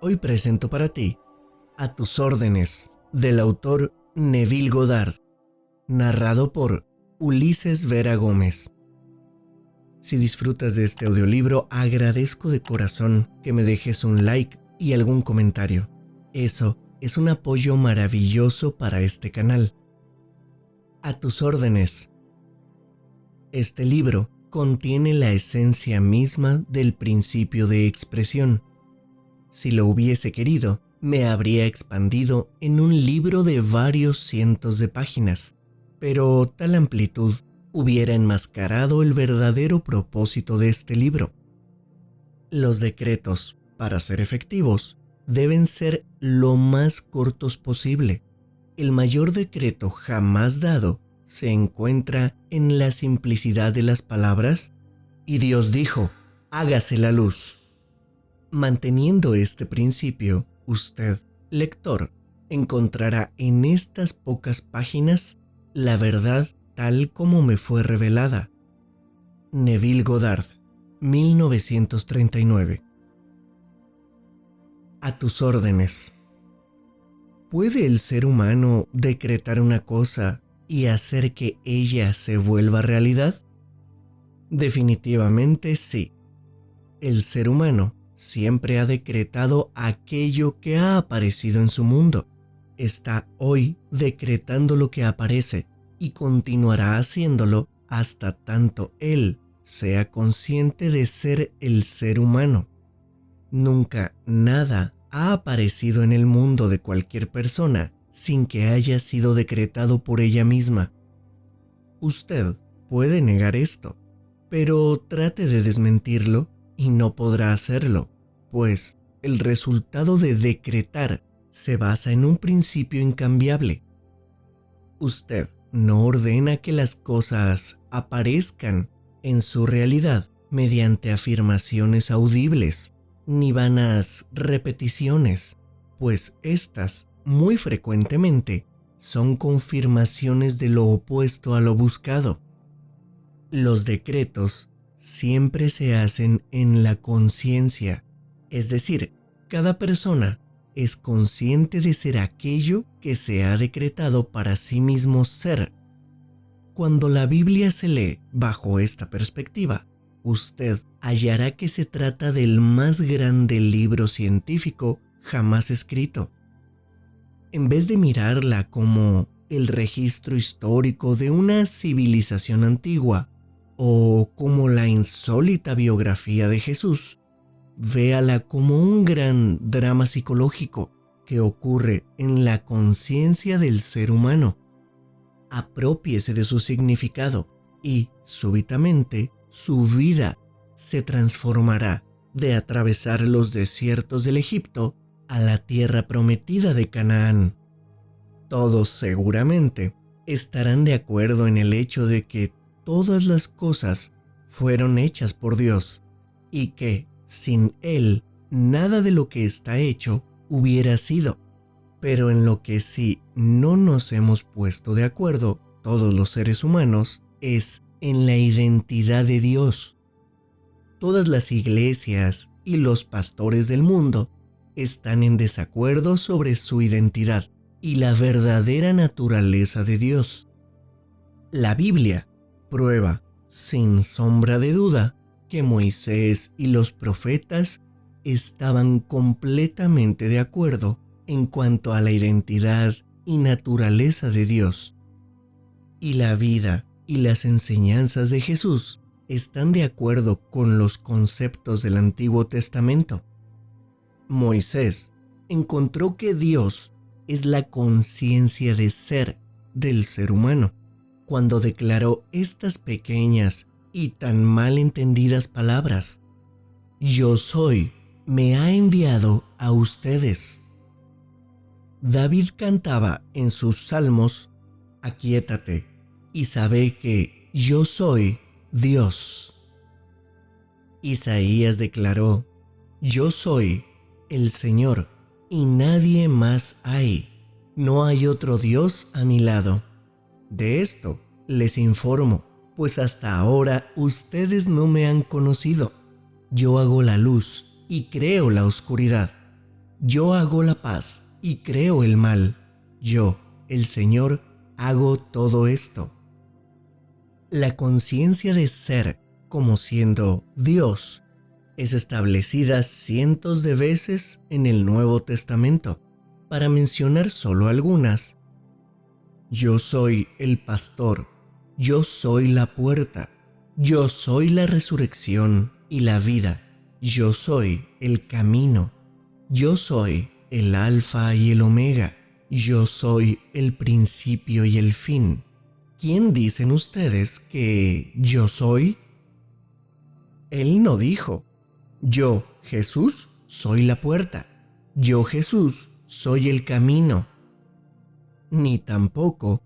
Hoy presento para ti A tus órdenes, del autor Neville Goddard, narrado por Ulises Vera Gómez. Si disfrutas de este audiolibro, agradezco de corazón que me dejes un like y algún comentario. Eso es un apoyo maravilloso para este canal. A tus órdenes. Este libro contiene la esencia misma del principio de expresión. Si lo hubiese querido, me habría expandido en un libro de varios cientos de páginas, pero tal amplitud hubiera enmascarado el verdadero propósito de este libro. Los decretos, para ser efectivos, deben ser lo más cortos posible. El mayor decreto jamás dado se encuentra en la simplicidad de las palabras, y Dios dijo, hágase la luz. Manteniendo este principio, usted, lector, encontrará en estas pocas páginas la verdad tal como me fue revelada. Neville Goddard, 1939. A tus órdenes. ¿Puede el ser humano decretar una cosa y hacer que ella se vuelva realidad? Definitivamente sí. El ser humano siempre ha decretado aquello que ha aparecido en su mundo. Está hoy decretando lo que aparece y continuará haciéndolo hasta tanto él sea consciente de ser el ser humano. Nunca nada ha aparecido en el mundo de cualquier persona sin que haya sido decretado por ella misma. Usted puede negar esto, pero trate de desmentirlo y no podrá hacerlo, pues el resultado de decretar se basa en un principio incambiable. Usted no ordena que las cosas aparezcan en su realidad mediante afirmaciones audibles ni vanas repeticiones, pues estas muy frecuentemente son confirmaciones de lo opuesto a lo buscado. Los decretos siempre se hacen en la conciencia, es decir, cada persona es consciente de ser aquello que se ha decretado para sí mismo ser. Cuando la Biblia se lee bajo esta perspectiva, usted hallará que se trata del más grande libro científico jamás escrito. En vez de mirarla como el registro histórico de una civilización antigua o como la insólita biografía de Jesús, véala como un gran drama psicológico que ocurre en la conciencia del ser humano. Apropiese de su significado y, súbitamente, su vida se transformará de atravesar los desiertos del Egipto a la tierra prometida de Canaán. Todos seguramente estarán de acuerdo en el hecho de que todas las cosas fueron hechas por Dios y que, sin Él, nada de lo que está hecho hubiera sido. Pero en lo que sí no nos hemos puesto de acuerdo todos los seres humanos es en la identidad de Dios. Todas las iglesias y los pastores del mundo están en desacuerdo sobre su identidad y la verdadera naturaleza de Dios. La Biblia prueba, sin sombra de duda, que Moisés y los profetas estaban completamente de acuerdo en cuanto a la identidad y naturaleza de Dios. Y la vida y las enseñanzas de Jesús están de acuerdo con los conceptos del Antiguo Testamento. Moisés encontró que Dios es la conciencia de ser del ser humano cuando declaró estas pequeñas y tan mal entendidas palabras: Yo soy, me ha enviado a ustedes. David cantaba en sus salmos: Aquíétate y sabe que yo soy Dios. Isaías declaró: Yo soy el Señor y nadie más hay. No hay otro Dios a mi lado. De esto les informo, pues hasta ahora ustedes no me han conocido. Yo hago la luz y creo la oscuridad. Yo hago la paz y creo el mal. Yo, el Señor, hago todo esto. La conciencia de ser como siendo Dios es establecida cientos de veces en el Nuevo Testamento. Para mencionar solo algunas: yo soy el pastor, yo soy la puerta, yo soy la resurrección y la vida, yo soy el camino, yo soy el alfa y el omega, yo soy el principio y el fin. ¿Quién dicen ustedes que yo soy? Él no dijo: yo, Jesús, soy la puerta, yo, Jesús, soy el camino. Ni tampoco: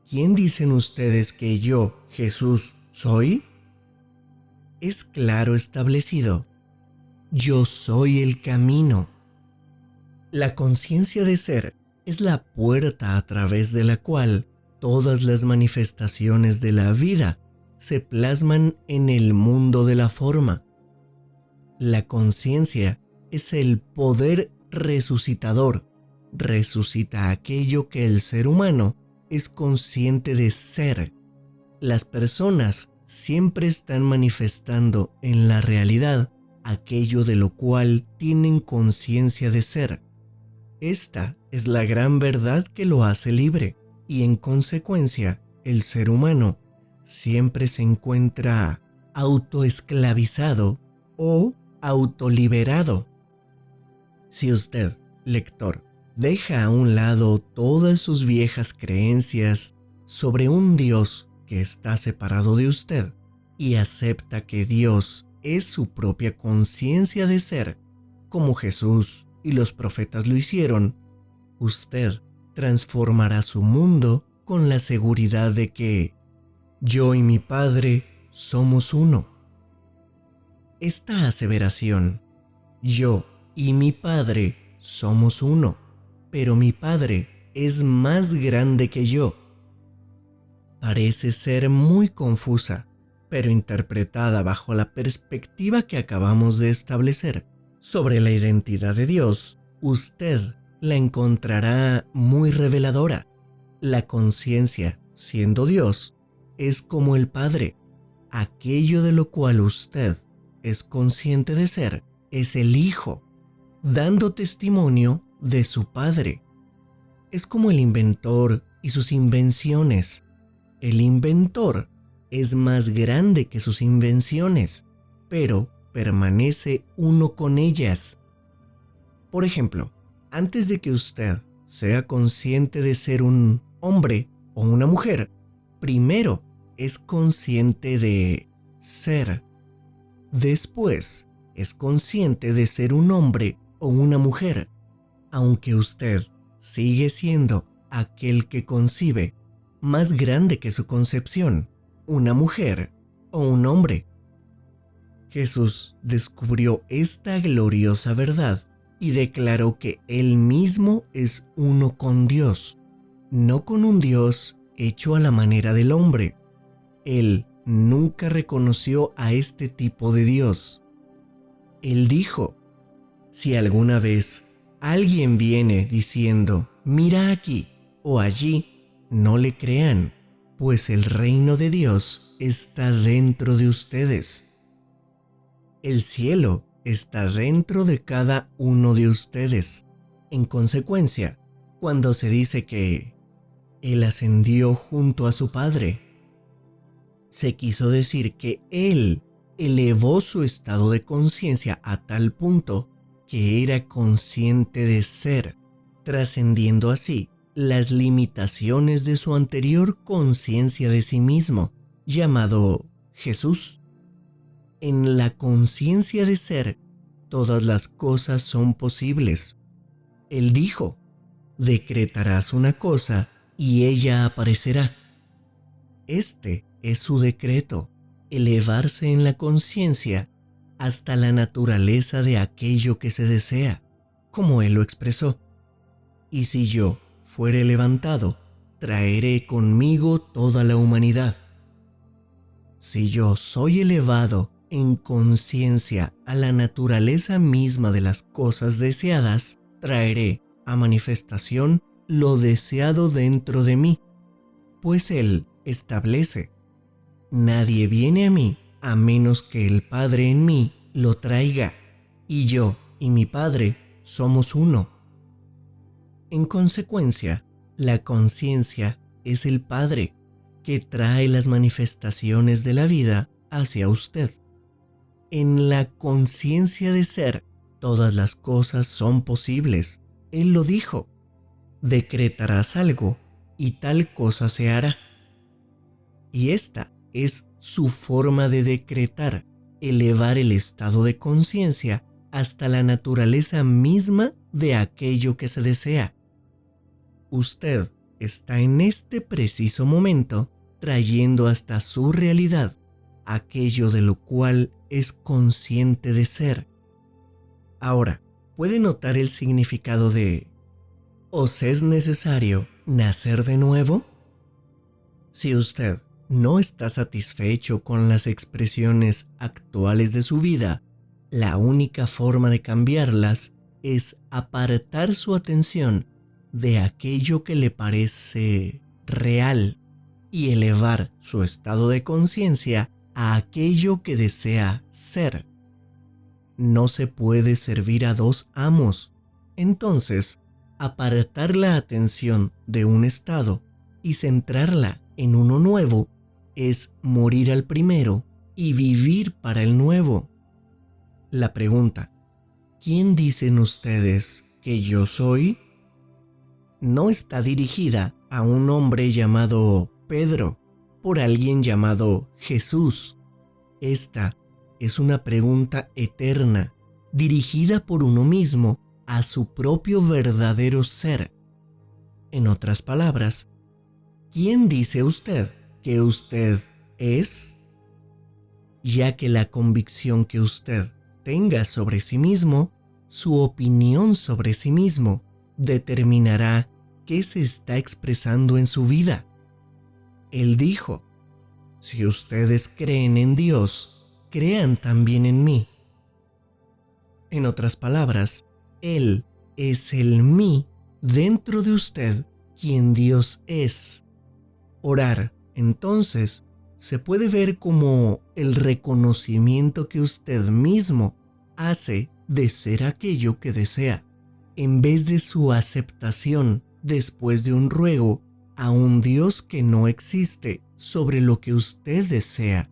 ¿quién dicen ustedes que yo, Jesús, soy? Es claro establecido: yo soy el camino. La conciencia de ser es la puerta a través de la cual todas las manifestaciones de la vida se plasman en el mundo de la forma. La conciencia es el poder resucitador. Resucita aquello que el ser humano es consciente de ser. Las personas siempre están manifestando en la realidad aquello de lo cual tienen conciencia de ser. Esta es la gran verdad que lo hace libre, y en consecuencia el ser humano siempre se encuentra autoesclavizado o autoliberado. Si usted, lector, deja a un lado todas sus viejas creencias sobre un Dios que está separado de usted y acepta que Dios es su propia conciencia de ser, como Jesús y los profetas lo hicieron, usted transformará su mundo con la seguridad de que yo y mi Padre somos uno. Esta aseveración, yo y mi Padre somos uno, pero mi Padre es más grande que yo, parece ser muy confusa, pero interpretada bajo la perspectiva que acabamos de establecer sobre la identidad de Dios, usted la encontrará muy reveladora. La conciencia, siendo Dios, es como el Padre. Aquello de lo cual usted es consciente de ser es el Hijo, dando testimonio de su Padre. Es como el inventor y sus invenciones. El inventor es más grande que sus invenciones, pero permanece uno con ellas. Por ejemplo, antes de que usted sea consciente de ser un hombre o una mujer, primero es consciente de ser. Después es consciente de ser un hombre o una mujer, aunque usted sigue siendo aquel que concibe, más grande que su concepción, una mujer o un hombre. Jesús descubrió esta gloriosa verdad y declaró que Él mismo es uno con Dios, no con un Dios hecho a la manera del hombre. Él nunca reconoció a este tipo de Dios. Él dijo: si alguna vez alguien viene diciendo, mira aquí o allí, no le crean, pues el reino de Dios está dentro de ustedes. El cielo está dentro de cada uno de ustedes. En consecuencia, cuando se dice que Él ascendió junto a su Padre, se quiso decir que Él elevó su estado de conciencia a tal punto que era consciente de ser, trascendiendo así las limitaciones de su anterior conciencia de sí mismo, llamado Jesús. En la conciencia de ser, todas las cosas son posibles. Él dijo: decretarás una cosa y ella aparecerá. Este es su decreto, elevarse en la conciencia hasta la naturaleza de aquello que se desea, como Él lo expresó. Y si yo fuere levantado, traeré conmigo toda la humanidad. Si yo soy elevado en conciencia a la naturaleza misma de las cosas deseadas, traeré a manifestación lo deseado dentro de mí, pues Él establece: nadie viene a mí a menos que el Padre en mí lo traiga, y yo y mi Padre somos uno. En consecuencia, la conciencia es el Padre que trae las manifestaciones de la vida hacia usted. En la conciencia de ser, todas las cosas son posibles. Él lo dijo: decretarás algo y tal cosa se hará. Y esta es su forma de decretar, elevar el estado de conciencia hasta la naturaleza misma de aquello que se desea. Usted está en este preciso momento trayendo hasta su realidad aquello de lo cual es consciente de ser. Ahora, ¿puede notar el significado de ¿os es necesario nacer de nuevo? Si usted no está satisfecho con las expresiones actuales de su vida, la única forma de cambiarlas es apartar su atención de aquello que le parece real y elevar su estado de conciencia a aquello que desea ser. No se puede servir a dos amos. Entonces, apartar la atención de un estado y centrarla en uno nuevo es morir al primero y vivir para el nuevo. La pregunta: ¿quién dicen ustedes que yo soy? No está dirigida a un hombre llamado Pedro por alguien llamado Jesús. Esta es una pregunta eterna, dirigida por uno mismo a su propio verdadero ser. En otras palabras, ¿quién dice usted que usted es? Ya que la convicción que usted tenga sobre sí mismo, su opinión sobre sí mismo, determinará qué se está expresando en su vida. Él dijo: si ustedes creen en Dios, crean también en mí. En otras palabras, Él es el mí dentro de usted, quien Dios es. Orar, entonces, se puede ver como el reconocimiento que usted mismo hace de ser aquello que desea, en vez de su aceptación después de un ruego a un Dios que no existe sobre lo que usted desea.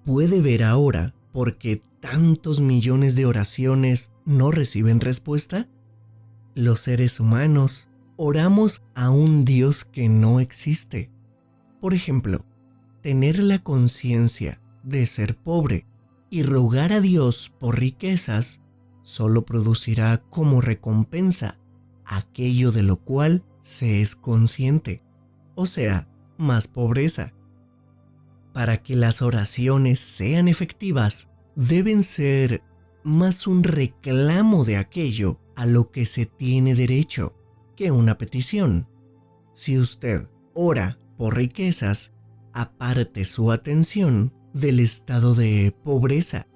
¿Puede ver ahora por qué tantos millones de oraciones no reciben respuesta? Los seres humanos oramos a un Dios que no existe. Por ejemplo, tener la conciencia de ser pobre y rogar a Dios por riquezas solo producirá como recompensa aquello de lo cual se es consciente, o sea, más pobreza. Para que las oraciones sean efectivas, deben ser más un reclamo de aquello a lo que se tiene derecho que una petición. Si usted ora por riquezas, aparte su atención del estado de pobreza,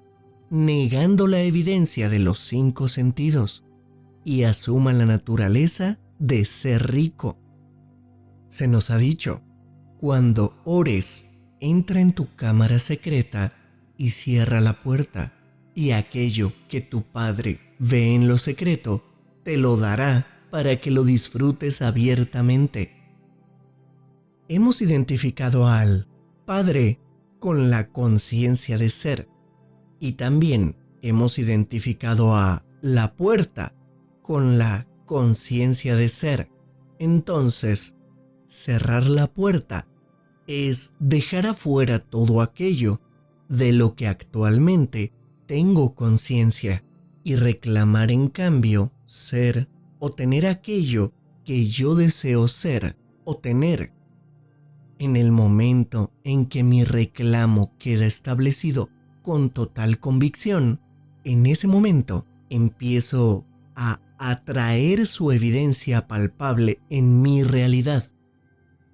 negando la evidencia de los 5 sentidos, y asuma la naturaleza de ser rico. Se nos ha dicho: cuando ores, entra en tu cámara secreta y cierra la puerta, y aquello que tu Padre ve en lo secreto te lo dará para que lo disfrutes abiertamente. Hemos identificado al Padre con la conciencia de ser, y también hemos identificado a la puerta con la conciencia de ser. Entonces, cerrar la puerta es dejar afuera todo aquello de lo que actualmente tengo conciencia y reclamar en cambio ser o tener aquello que yo deseo ser o tener. En el momento en que mi reclamo queda establecido con total convicción, en ese momento empiezo a atraer su evidencia palpable en mi realidad.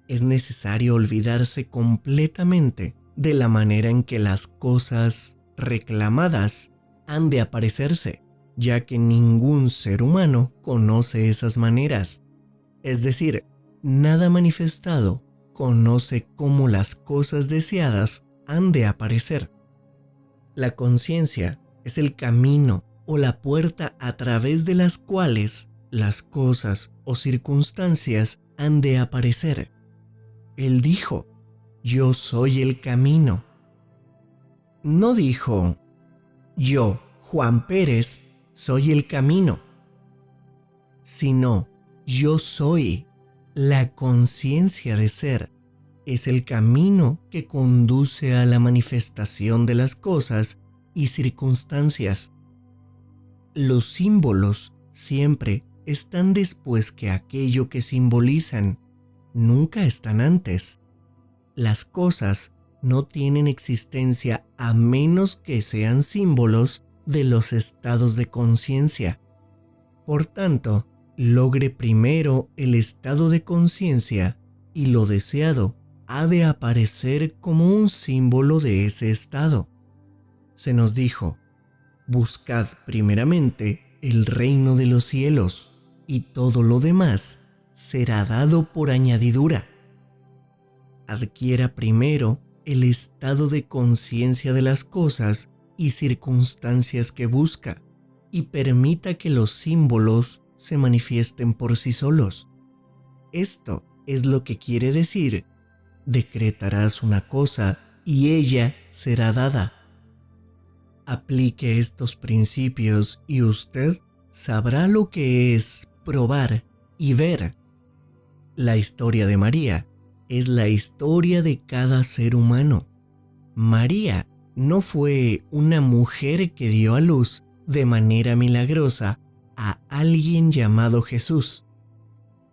Es necesario olvidarse completamente de la manera en que las cosas reclamadas han de aparecerse ya que ningún ser humano conoce esas maneras. Es decir, nada manifestado conoce cómo las cosas deseadas han de aparecer. La conciencia es el camino o la puerta a través de las cuales las cosas o circunstancias han de aparecer. Él dijo, yo soy el camino. No dijo, yo, Juan Pérez, soy el camino, sino yo soy. La conciencia de ser es el camino que conduce a la manifestación de las cosas y circunstancias. Los símbolos siempre están después que aquello que simbolizan, nunca están antes. Las cosas no tienen existencia a menos que sean símbolos de los estados de conciencia. Por tanto, logre primero el estado de conciencia y lo deseado ha de aparecer como un símbolo de ese estado. Se nos dijo, buscad primeramente el reino de los cielos y todo lo demás será dado por añadidura. Adquiera primero el estado de conciencia de las cosas y circunstancias que busca y permita que los símbolos se manifiesten por sí solos. Esto es lo que quiere decir, decretarás una cosa y ella será dada. Aplique estos principios y usted sabrá lo que es probar y ver. La historia de María es la historia de cada ser humano. María no fue una mujer que dio a luz de manera milagrosa a alguien llamado Jesús.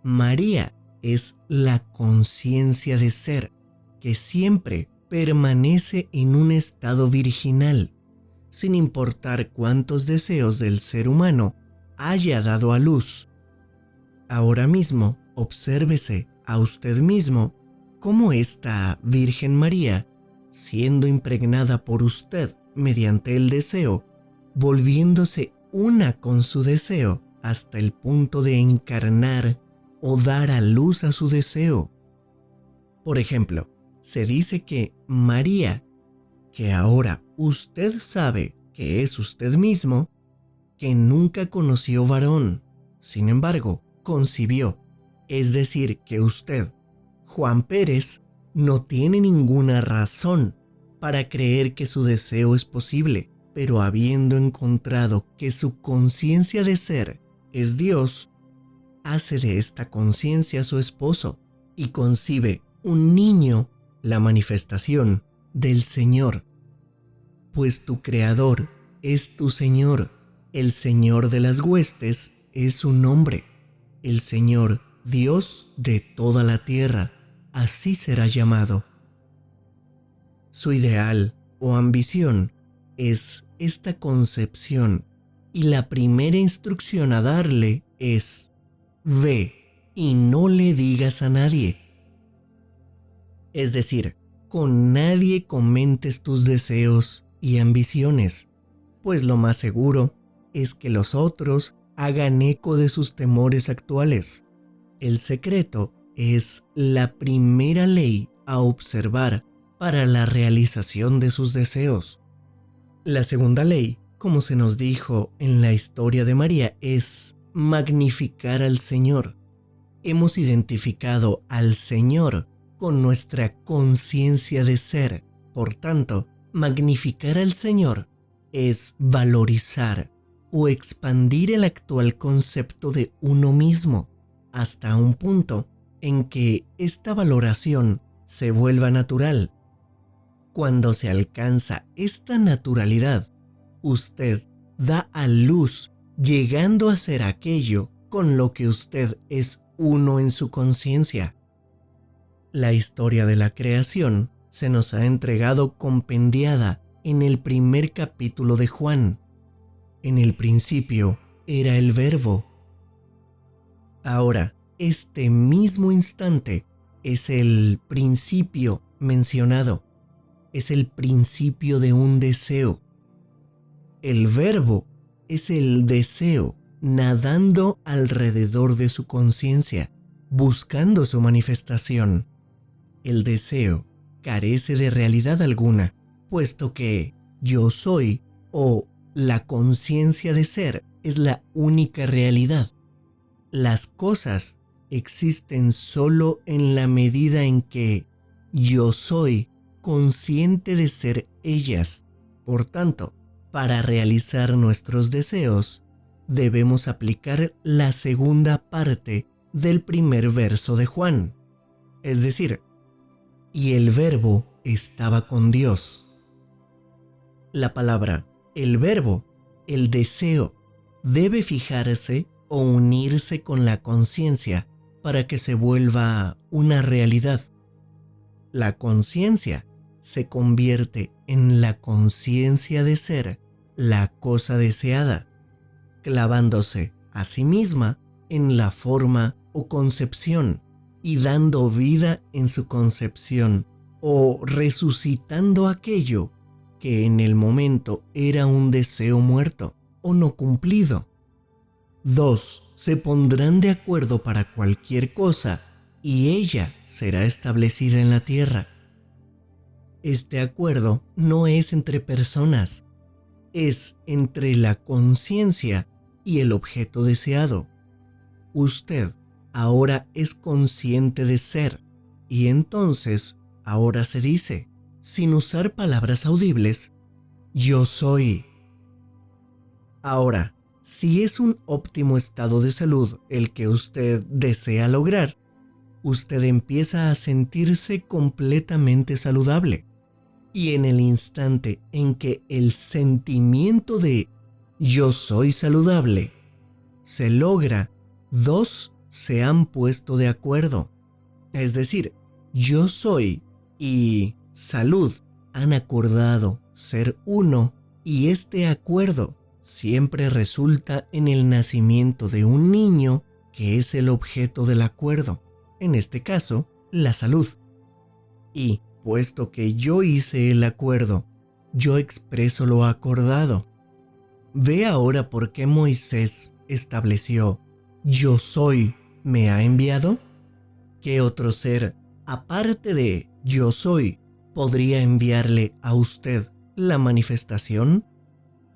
María es la conciencia de ser que siempre permanece en un estado virginal, sin importar cuántos deseos del ser humano haya dado a luz. Ahora mismo, obsérvese a usted mismo cómo esta Virgen María, siendo impregnada por usted mediante el deseo, volviéndose una con su deseo hasta el punto de encarnar o dar a luz a su deseo. Por ejemplo, se dice que María, que ahora usted sabe que es usted mismo, que nunca conoció varón, sin embargo, concibió, es decir, que usted, Juan Pérez, no tiene ninguna razón para creer que su deseo es posible, pero habiendo encontrado que su conciencia de ser es Dios, hace de esta conciencia su esposo y concibe un niño, la manifestación del Señor. Pues tu Creador es tu Señor, el Señor de las huestes es su nombre, el Señor Dios de toda la tierra, así será llamado. Su ideal o ambición es esta concepción y la primera instrucción a darle es: ve y no le digas a nadie. Es decir, con nadie comentes tus deseos y ambiciones, pues lo más seguro es que los otros hagan eco de sus temores actuales. El secreto es la primera ley a observar para la realización de sus deseos. La segunda ley, como se nos dijo en la historia de María, es magnificar al Señor. Hemos identificado al Señor con nuestra conciencia de ser. Por tanto, magnificar al Señor es valorizar o expandir el actual concepto de uno mismo hasta un punto en que esta valoración se vuelva natural. Cuando se alcanza esta naturalidad, usted da a luz, llegando a ser aquello con lo que usted es uno en su conciencia. La historia de la creación se nos ha entregado compendiada en el primer capítulo de Juan. En el principio era el Verbo. Ahora, este mismo instante es el principio mencionado. Es el principio de un deseo. El Verbo es el deseo nadando alrededor de su conciencia, buscando su manifestación. El deseo carece de realidad alguna, puesto que yo soy o la conciencia de ser es la única realidad. Las cosas existen solo en la medida en que yo soy consciente de ser ellas. Por tanto, para realizar nuestros deseos, debemos aplicar la segunda parte del primer verso de Juan. Es decir, y el verbo estaba con Dios. La palabra, el verbo, el deseo, debe fijarse o unirse con la conciencia para que se vuelva una realidad. La conciencia se convierte en la conciencia de ser la cosa deseada, clavándose a sí misma en la forma o concepción y dando vida en su concepción o resucitando aquello que en el momento era un deseo muerto o no cumplido. Dos se pondrán de acuerdo para cualquier cosa y ella será establecida en la tierra. Este acuerdo no es entre personas, es entre la conciencia y el objeto deseado. Usted ahora es consciente de ser y entonces ahora se dice, sin usar palabras audibles, yo soy. Ahora, si es un óptimo estado de salud el que usted desea lograr, usted empieza a sentirse completamente saludable. Y en el instante en que el sentimiento de yo soy saludable se logra, dos se han puesto de acuerdo. Es decir, yo soy y salud han acordado ser uno y este acuerdo siempre resulta en el nacimiento de un niño que es el objeto del acuerdo, en este caso, la salud. Y, puesto que yo hice el acuerdo, yo expreso lo acordado. Ve ahora por qué Moisés estableció, yo soy, ¿me ha enviado? ¿Qué otro ser, aparte de yo soy, podría enviarle a usted la manifestación?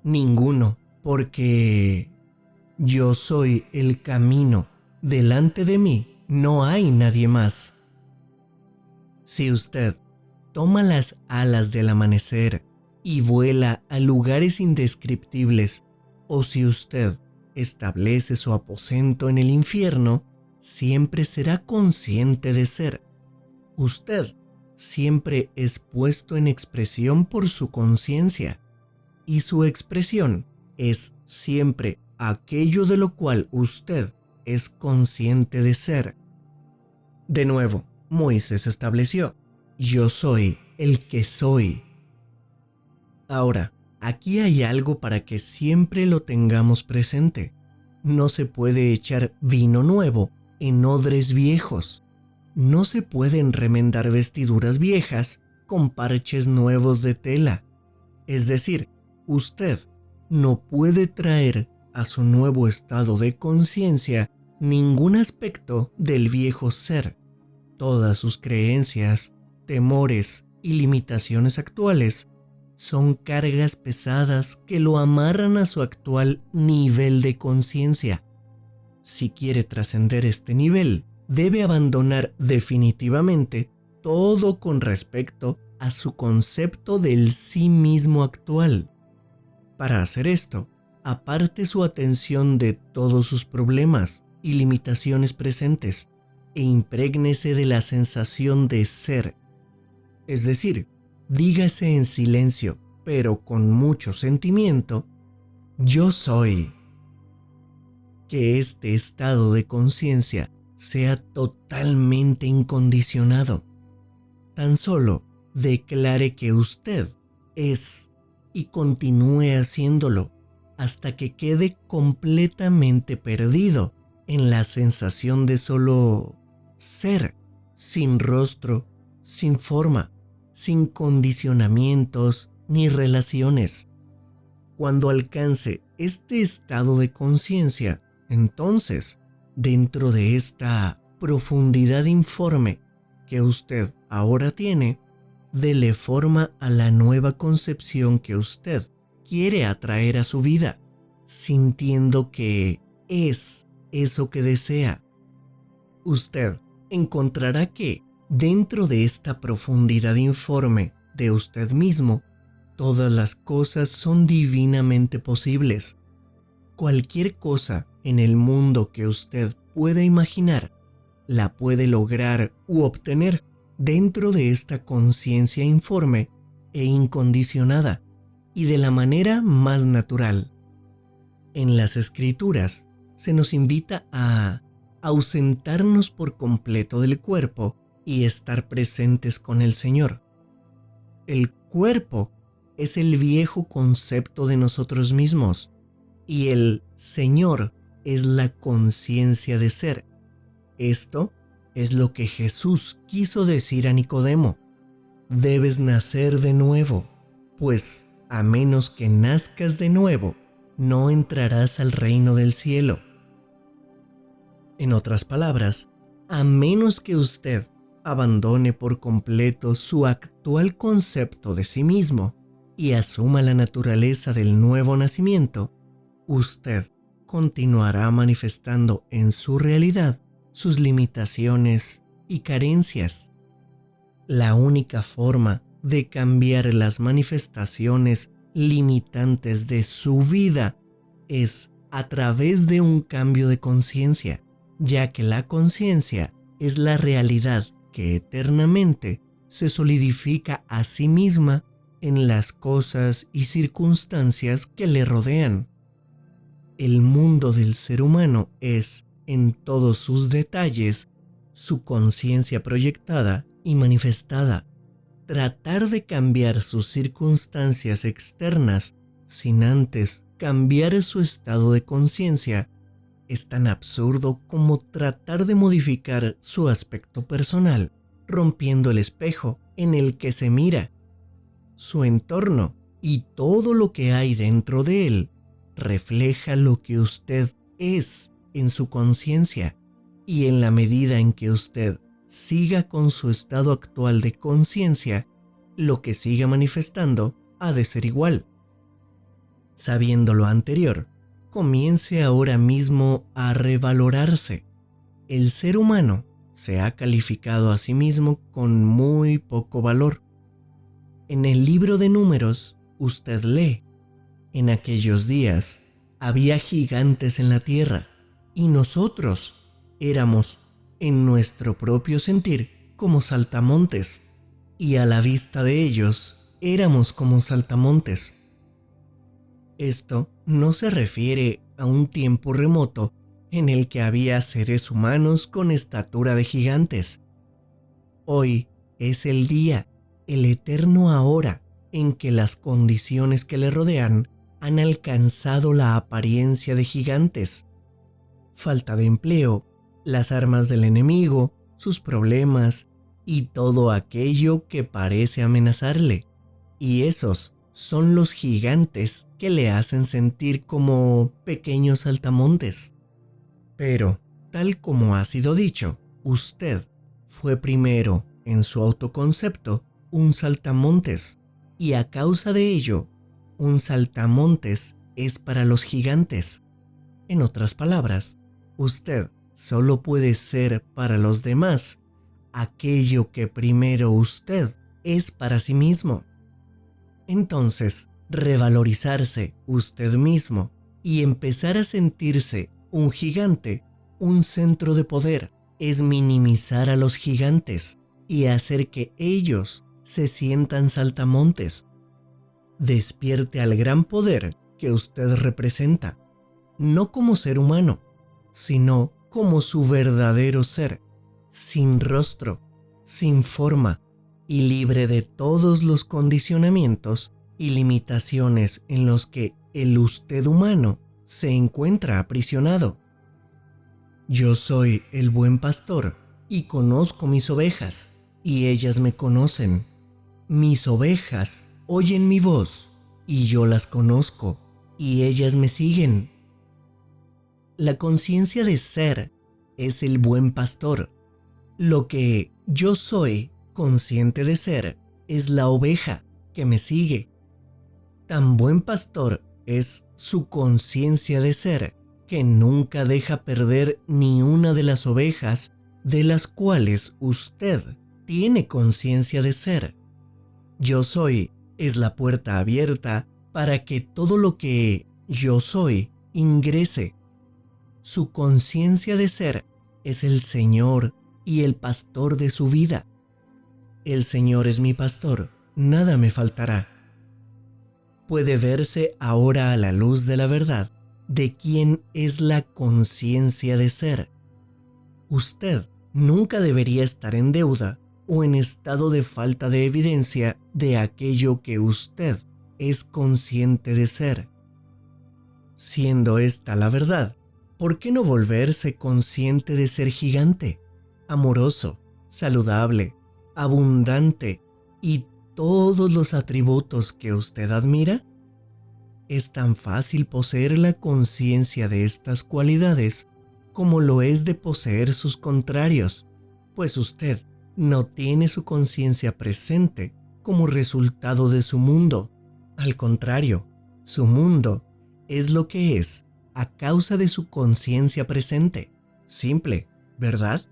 Ninguno, porque yo soy el camino, delante de mí no hay nadie más. Si usted toma las alas del amanecer y vuela a lugares indescriptibles, o si usted establece su aposento en el infierno, siempre será consciente de ser. Usted siempre es puesto en expresión por su conciencia, y su expresión es siempre aquello de lo cual usted es consciente de ser. De nuevo, Moisés estableció, yo soy el que soy. Ahora, aquí hay algo para que siempre lo tengamos presente. No se puede echar vino nuevo en odres viejos. No se pueden remendar vestiduras viejas con parches nuevos de tela. Es decir, usted no puede traer a su nuevo estado de conciencia ningún aspecto del viejo ser. Todas sus creencias, temores y limitaciones actuales son cargas pesadas que lo amarran a su actual nivel de conciencia. Si quiere trascender este nivel, debe abandonar definitivamente todo con respecto a su concepto del sí mismo actual. Para hacer esto, aparte su atención de todos sus problemas y limitaciones presentes e imprégnese de la sensación de ser. Es decir, dígase en silencio, pero con mucho sentimiento, yo soy. Que este estado de conciencia sea totalmente incondicionado. Tan solo declare que usted es y continúe haciéndolo hasta que quede completamente perdido en la sensación de solo ser, sin rostro, sin forma, sin condicionamientos ni relaciones. Cuando alcance este estado de conciencia, entonces, dentro de esta profundidad informe que usted ahora tiene, dele forma a la nueva concepción que usted quiere atraer a su vida, sintiendo que es eso que desea. Usted encontrará que, dentro de esta profundidad informe de usted mismo, todas las cosas son divinamente posibles. Cualquier cosa en el mundo que usted pueda imaginar, la puede lograr u obtener dentro de esta conciencia informe e incondicionada y de la manera más natural. En las Escrituras se nos invita a ausentarnos por completo del cuerpo y estar presentes con el Señor. El cuerpo es el viejo concepto de nosotros mismos y el Señor es la conciencia de ser. Esto es lo que Jesús quiso decir a Nicodemo. Debes nacer de nuevo, pues a menos que nazcas de nuevo, no entrarás al reino del cielo. En otras palabras, a menos que usted abandone por completo su actual concepto de sí mismo y asuma la naturaleza del nuevo nacimiento, usted continuará manifestando en su realidad sus limitaciones y carencias. La única forma de cambiar las manifestaciones limitantes de su vida es a través de un cambio de conciencia, ya que la conciencia es la realidad que eternamente se solidifica a sí misma en las cosas y circunstancias que le rodean. El mundo del ser humano es, en todos sus detalles, su conciencia proyectada y manifestada. Tratar de cambiar sus circunstancias externas sin antes cambiar su estado de conciencia es tan absurdo como tratar de modificar su aspecto personal, rompiendo el espejo en el que se mira. Su entorno y todo lo que hay dentro de él refleja lo que usted es en su conciencia, y en la medida en que usted siga con su estado actual de conciencia, lo que siga manifestando ha de ser igual. Sabiendo lo anterior, comience ahora mismo a revalorarse. El ser humano se ha calificado a sí mismo con muy poco valor. En el libro de Números, usted lee: en aquellos días había gigantes en la tierra, y nosotros éramos, en nuestro propio sentir, como saltamontes, y a la vista de ellos éramos como saltamontes. Esto no se refiere a un tiempo remoto en el que había seres humanos con estatura de gigantes. Hoy es el día, el eterno ahora, en que las condiciones que le rodean han alcanzado la apariencia de gigantes. Falta de empleo, las armas del enemigo, sus problemas y todo aquello que parece amenazarle. Y esos son los gigantes que le hacen sentir como pequeños saltamontes. Pero, tal como ha sido dicho, usted fue primero, en su autoconcepto, un saltamontes, y a causa de ello, un saltamontes es para los gigantes. En otras palabras, usted solo puede ser para los demás aquello que primero usted es para sí mismo. Entonces, revalorizarse usted mismo y empezar a sentirse un gigante, un centro de poder, es minimizar a los gigantes y hacer que ellos se sientan saltamontes. Despierte al gran poder que usted representa, no como ser humano, sino como su verdadero ser, sin rostro, sin forma y libre de todos los condicionamientos y limitaciones en los que el usted humano se encuentra aprisionado. Yo soy el buen pastor y conozco mis ovejas, y ellas me conocen. Mis ovejas oyen mi voz, y yo las conozco y ellas me siguen. La conciencia de ser es el buen pastor. Lo que yo soy consciente de ser es la oveja que me sigue. Tan buen pastor es su conciencia de ser que nunca deja perder ni una de las ovejas de las cuales usted tiene conciencia de ser. Yo soy es la puerta abierta para que todo lo que yo soy ingrese. Su conciencia de ser es el Señor y el pastor de su vida. El Señor es mi pastor, nada me faltará. Puede verse ahora a la luz de la verdad de quién es la conciencia de ser. Usted nunca debería estar en deuda o en estado de falta de evidencia de aquello que usted es consciente de ser. Siendo esta la verdad, ¿por qué no volverse consciente de ser gigante, amoroso, saludable, abundante y todos los atributos que usted admira? Es tan fácil poseer la conciencia de estas cualidades como lo es de poseer sus contrarios, pues usted no tiene su conciencia presente como resultado de su mundo. Al contrario, su mundo es lo que es a causa de su conciencia presente. Simple, ¿verdad?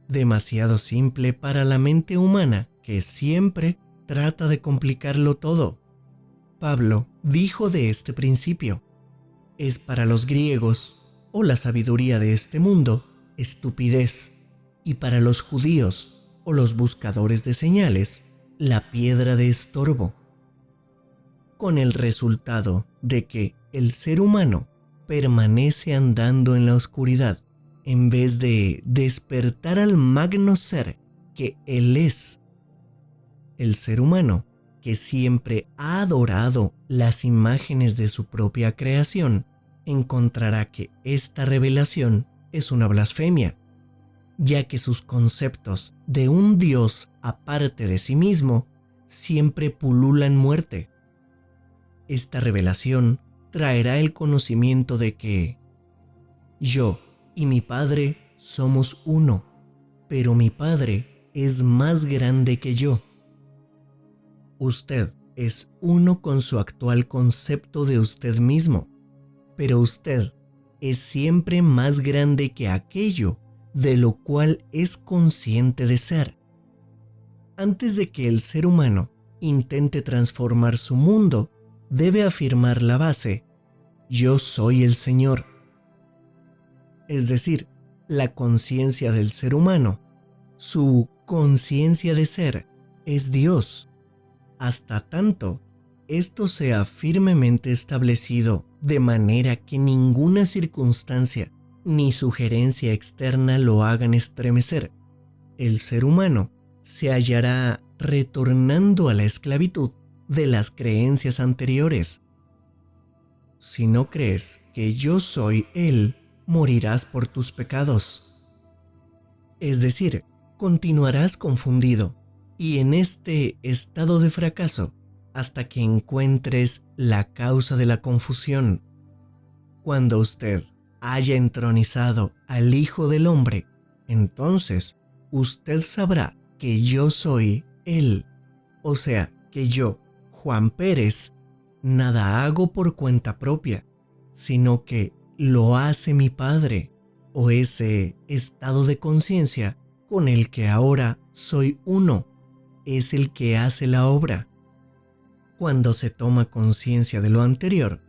Demasiado simple para la mente humana que siempre trata de complicarlo todo. Pablo dijo de este principio: es para los griegos, o la sabiduría de este mundo, estupidez, y para los judíos, o los buscadores de señales, la piedra de estorbo. Con el resultado de que el ser humano permanece andando en la oscuridad en vez de despertar al magno ser que él es. El ser humano, que siempre ha adorado las imágenes de su propia creación, encontrará que esta revelación es una blasfemia, ya que sus conceptos de un Dios aparte de sí mismo siempre pululan muerte. Esta revelación traerá el conocimiento de que yo y mi Padre somos uno, pero mi Padre es más grande que yo. Usted es uno con su actual concepto de usted mismo, pero usted es siempre más grande que aquello de lo cual es consciente de ser. Antes de que el ser humano intente transformar su mundo, debe afirmar la base: yo soy el Señor. Es decir, la conciencia del ser humano, su conciencia de ser, es Dios. Hasta tanto esto sea firmemente establecido de manera que ninguna circunstancia ni sugerencia externa lo hagan estremecer, el ser humano se hallará retornando a la esclavitud de las creencias anteriores. Si no crees que yo soy Él, morirás por tus pecados. Es decir, continuarás confundido y en este estado de fracaso hasta que encuentres la causa de la confusión. Cuando usted haya entronizado al Hijo del Hombre, entonces usted sabrá que yo soy Él, o sea, que yo, Juan Pérez, nada hago por cuenta propia, sino que lo hace mi Padre, o ese estado de conciencia con el que ahora soy uno, es el que hace la obra. Cuando se toma conciencia de lo anterior,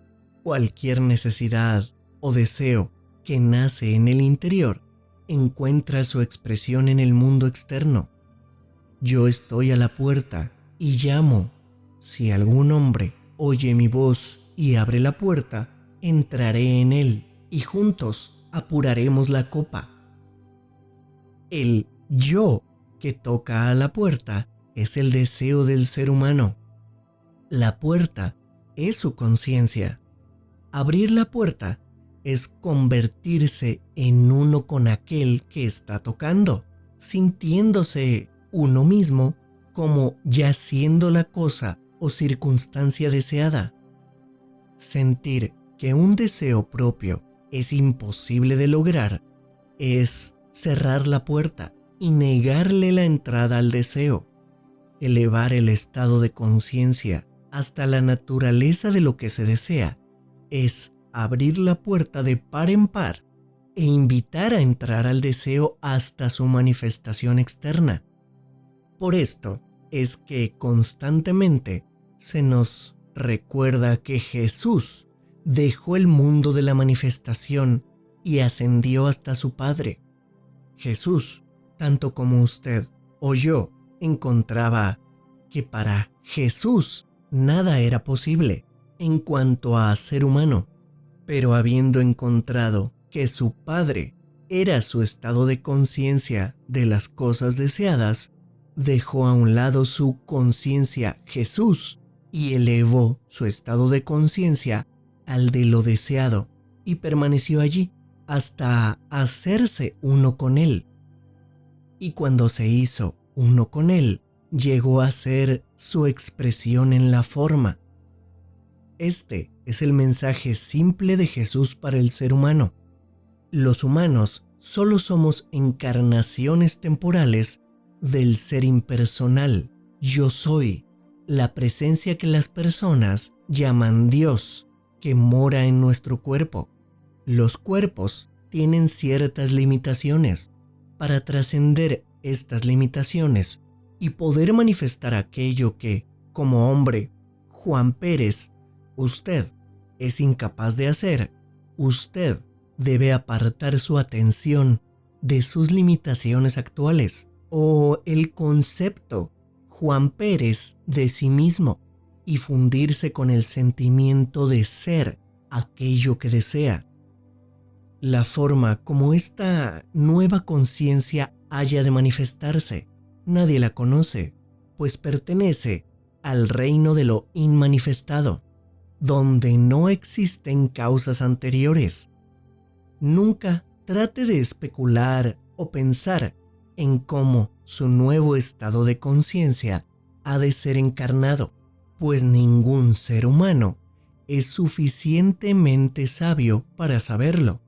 cualquier necesidad o deseo que nace en el interior encuentra su expresión en el mundo externo. Yo estoy a la puerta y llamo. Si algún hombre oye mi voz y abre la puerta, entraré en él y juntos apuraremos la copa. El yo que toca a la puerta es el deseo del ser humano. La puerta es su conciencia. Abrir la puerta es convertirse en uno con aquel que está tocando, sintiéndose uno mismo como ya siendo la cosa o circunstancia deseada. Sentir que un deseo propio es imposible de lograr es cerrar la puerta y negarle la entrada al deseo. Elevar el estado de conciencia hasta la naturaleza de lo que se desea es abrir la puerta de par en par e invitar a entrar al deseo hasta su manifestación externa. Por esto es que constantemente se nos recuerda que Jesús dejó el mundo de la manifestación y ascendió hasta su Padre. Jesús, tanto como usted o yo, encontraba que para Jesús nada era posible en cuanto a ser humano, pero habiendo encontrado que su Padre era su estado de conciencia de las cosas deseadas, dejó a un lado su conciencia Jesús y elevó su estado de conciencia al de lo deseado y permaneció allí hasta hacerse uno con él. Y cuando se hizo uno con él, llegó a ser su expresión en la forma. Este es el mensaje simple de Jesús para el ser humano. Los humanos solo somos encarnaciones temporales del ser impersonal, yo soy, la presencia que las personas llaman Dios, que mora en nuestro cuerpo. Los cuerpos tienen ciertas limitaciones. Para trascender estas limitaciones y poder manifestar aquello que, como hombre, Juan Pérez, usted es incapaz de hacer, usted debe apartar su atención de sus limitaciones actuales o el concepto Juan Pérez de sí mismo y fundirse con el sentimiento de ser aquello que desea. La forma como esta nueva conciencia haya de manifestarse, nadie la conoce, pues pertenece al reino de lo inmanifestado, donde no existen causas anteriores. Nunca trate de especular o pensar en cómo su nuevo estado de conciencia ha de ser encarnado, pues ningún ser humano es suficientemente sabio para saberlo.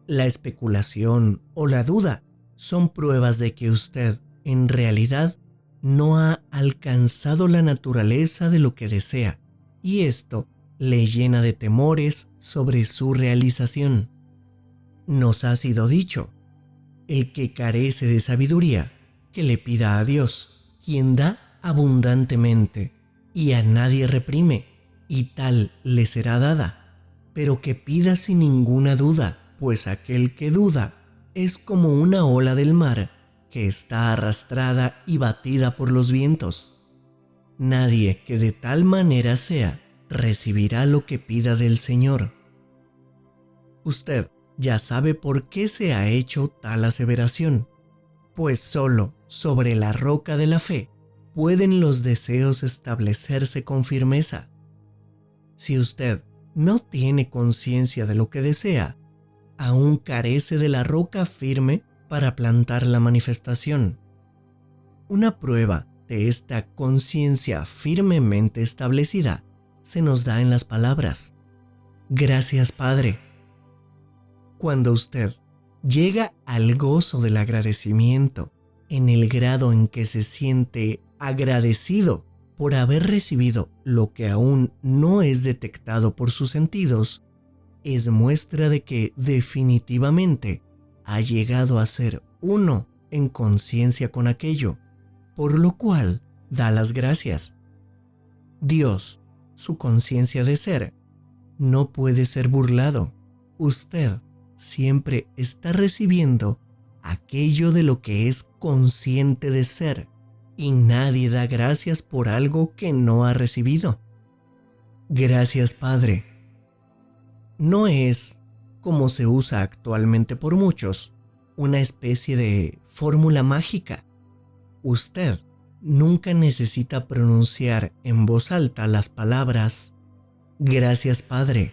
La especulación o la duda son pruebas de que usted, en realidad, no ha alcanzado la naturaleza de lo que desea, y esto le llena de temores sobre su realización. Nos ha sido dicho, el que carece de sabiduría, que le pida a Dios, quien da abundantemente, y a nadie reprime, y tal le será dada, pero que pida sin ninguna duda, pues aquel que duda es como una ola del mar que está arrastrada y batida por los vientos. Nadie que de tal manera sea recibirá lo que pida del Señor. Usted ya sabe por qué se ha hecho tal aseveración, pues solo sobre la roca de la fe pueden los deseos establecerse con firmeza. Si usted no tiene conciencia de lo que desea, aún carece de la roca firme para plantar la manifestación. Una prueba de esta conciencia firmemente establecida se nos da en las palabras: gracias, Padre. Cuando usted llega al gozo del agradecimiento, en el grado en que se siente agradecido por haber recibido lo que aún no es detectado por sus sentidos, es muestra de que definitivamente ha llegado a ser uno en conciencia con aquello, por lo cual da las gracias. Dios, su conciencia de ser, no puede ser burlado. Usted siempre está recibiendo aquello de lo que es consciente de ser, y nadie da gracias por algo que no ha recibido. Gracias, Padre. No es, como se usa actualmente por muchos, una especie de fórmula mágica. Usted nunca necesita pronunciar en voz alta las palabras gracias, Padre.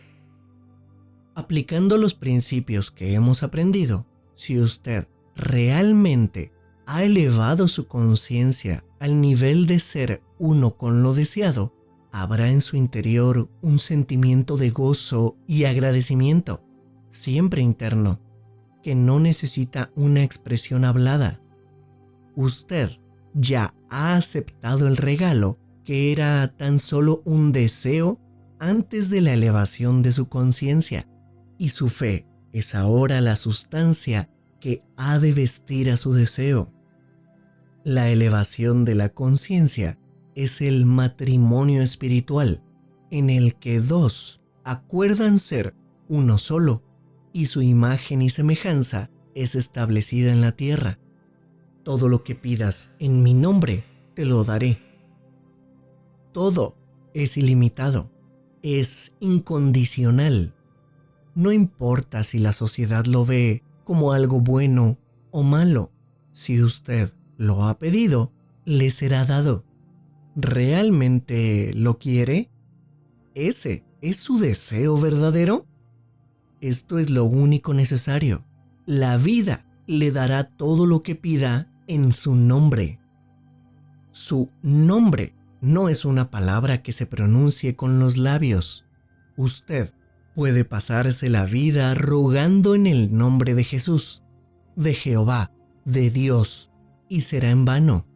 Aplicando los principios que hemos aprendido, si usted realmente ha elevado su conciencia al nivel de ser uno con lo deseado, habrá en su interior un sentimiento de gozo y agradecimiento, siempre interno, que no necesita una expresión hablada. Usted ya ha aceptado el regalo que era tan solo un deseo antes de la elevación de su conciencia, y su fe es ahora la sustancia que ha de vestir a su deseo. La elevación de la conciencia es el matrimonio espiritual, en el que dos acuerdan ser uno solo, y su imagen y semejanza es establecida en la tierra. Todo lo que pidas en mi nombre, te lo daré. Todo es ilimitado, es incondicional. No importa si la sociedad lo ve como algo bueno o malo. Si usted lo ha pedido, le será dado. ¿Realmente lo quiere? ¿Ese es su deseo verdadero? Esto es lo único necesario. La vida le dará todo lo que pida en su nombre. Su nombre no es una palabra que se pronuncie con los labios. Usted puede pasarse la vida rogando en el nombre de Jesús, de Jehová, de Dios, y será en vano.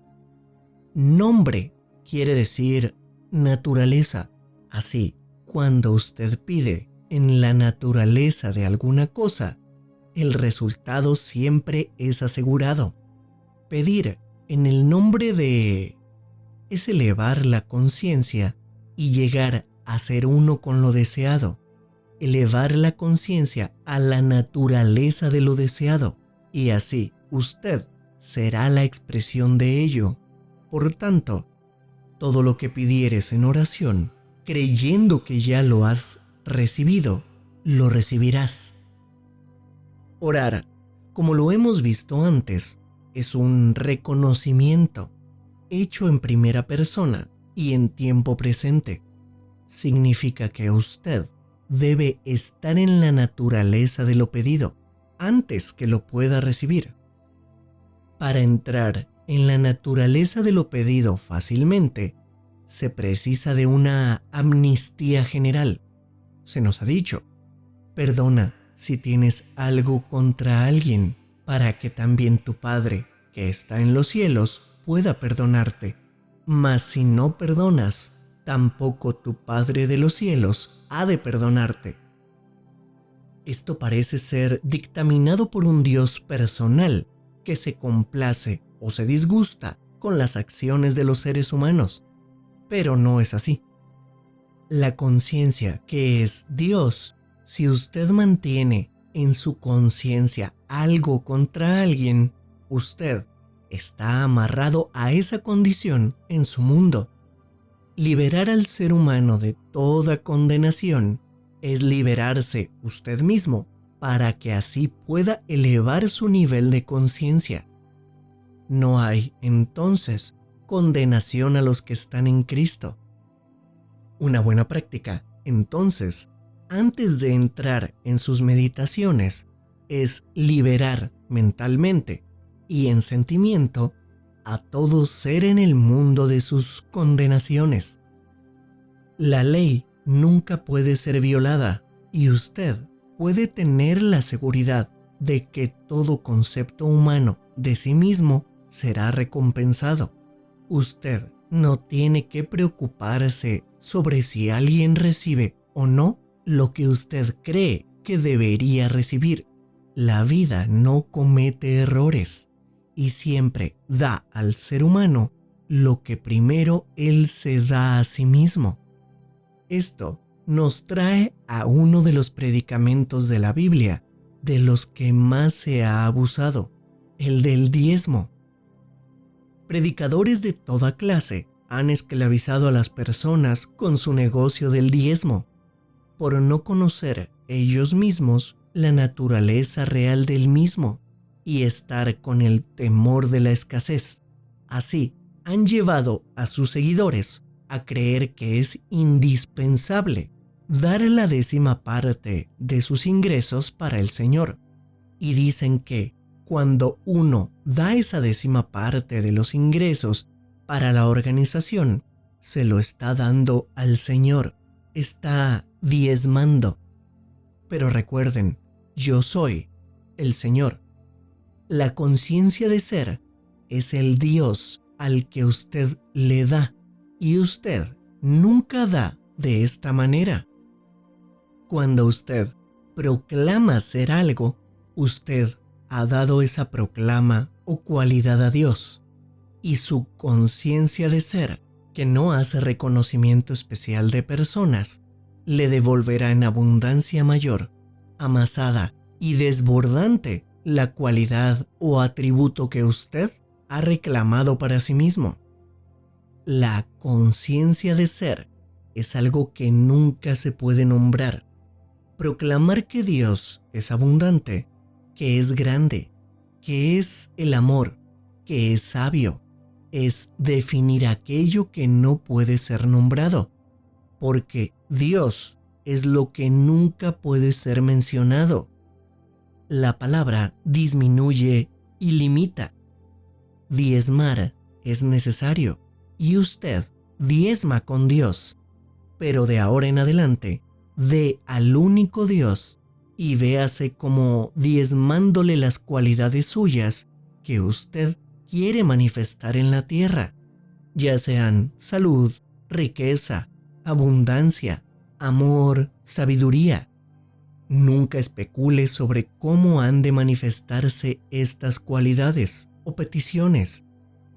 Nombre quiere decir naturaleza. Así, cuando usted pide en la naturaleza de alguna cosa, el resultado siempre es asegurado. Pedir en el nombre de es elevar la conciencia y llegar a ser uno con lo deseado. Elevar la conciencia a la naturaleza de lo deseado, y así usted será la expresión de ello. Por tanto, todo lo que pidieres en oración, creyendo que ya lo has recibido, lo recibirás. Orar, como lo hemos visto antes, es un reconocimiento hecho en primera persona y en tiempo presente. Significa que usted debe estar en la naturaleza de lo pedido antes que lo pueda recibir. Para entrar en la naturaleza de lo pedido fácilmente, se precisa de una amnistía general. Se nos ha dicho, perdona si tienes algo contra alguien, para que también tu Padre, que está en los cielos, pueda perdonarte. Mas si no perdonas, tampoco tu Padre de los cielos ha de perdonarte. Esto parece ser dictaminado por un Dios personal que se complace o se disgusta con las acciones de los seres humanos, pero no es así. La conciencia, que es Dios, si usted mantiene en su conciencia algo contra alguien, usted está amarrado a esa condición en su mundo. Liberar al ser humano de toda condenación es liberarse usted mismo para que así pueda elevar su nivel de conciencia. No hay, entonces, condenación a los que están en Cristo. Una buena práctica, entonces, antes de entrar en sus meditaciones, es liberar mentalmente y en sentimiento a todo ser en el mundo de sus condenaciones. La ley nunca puede ser violada y usted puede tener la seguridad de que todo concepto humano de sí mismo será recompensado. Usted no tiene que preocuparse sobre si alguien recibe o no lo que usted cree que debería recibir. La vida no comete errores y siempre da al ser humano lo que primero él se da a sí mismo. Esto nos trae a uno de los predicamentos de la Biblia de los que más se ha abusado, el del diezmo. Predicadores de toda clase han esclavizado a las personas con su negocio del diezmo, por no conocer ellos mismos la naturaleza real del mismo y estar con el temor de la escasez. Así, han llevado a sus seguidores a creer que es indispensable dar la 10ª parte de sus ingresos para el Señor, y dicen que cuando uno da esa 10ª parte de los ingresos para la organización, se lo está dando al Señor, está diezmando. Pero recuerden, yo soy el Señor. La conciencia de ser es el Dios al que usted le da, y usted nunca da de esta manera. Cuando usted proclama ser algo, usted ha dado esa proclama o cualidad a Dios, y su conciencia de ser, que no hace reconocimiento especial de personas, le devolverá en abundancia mayor, amasada y desbordante la cualidad o atributo que usted ha reclamado para sí mismo. La conciencia de ser es algo que nunca se puede nombrar. Proclamar que Dios es abundante, que es grande, que es el amor, que es sabio, es definir aquello que no puede ser nombrado, porque Dios es lo que nunca puede ser mencionado. La palabra disminuye y limita. Diezmar es necesario y usted diezma con Dios, pero de ahora en adelante, dé al único Dios y véase como diezmándole las cualidades suyas que usted quiere manifestar en la tierra, ya sean salud, riqueza, abundancia, amor, sabiduría. Nunca especule sobre cómo han de manifestarse estas cualidades o peticiones,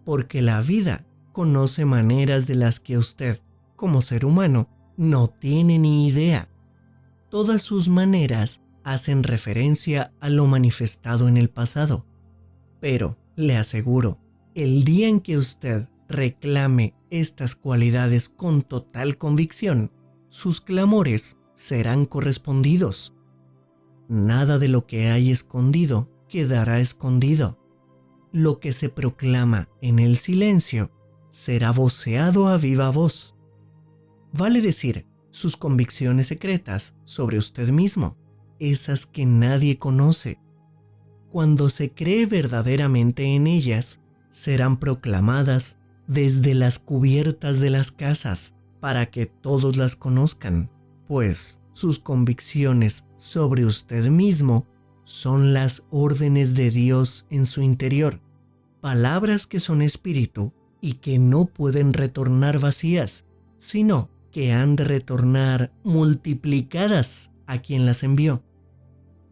porque la vida conoce maneras de las que usted, como ser humano, no tiene ni idea. Todas sus maneras hacen referencia a lo manifestado en el pasado. Pero, le aseguro, el día en que usted reclame estas cualidades con total convicción, sus clamores serán correspondidos. Nada de lo que hay escondido quedará escondido. Lo que se proclama en el silencio será voceado a viva voz. Vale decir, sus convicciones secretas sobre usted mismo, esas que nadie conoce. Cuando se cree verdaderamente en ellas, serán proclamadas desde las cubiertas de las casas para que todos las conozcan, pues sus convicciones sobre usted mismo son las órdenes de Dios en su interior, palabras que son espíritu y que no pueden retornar vacías, sino que han de retornar multiplicadas a quien las envió.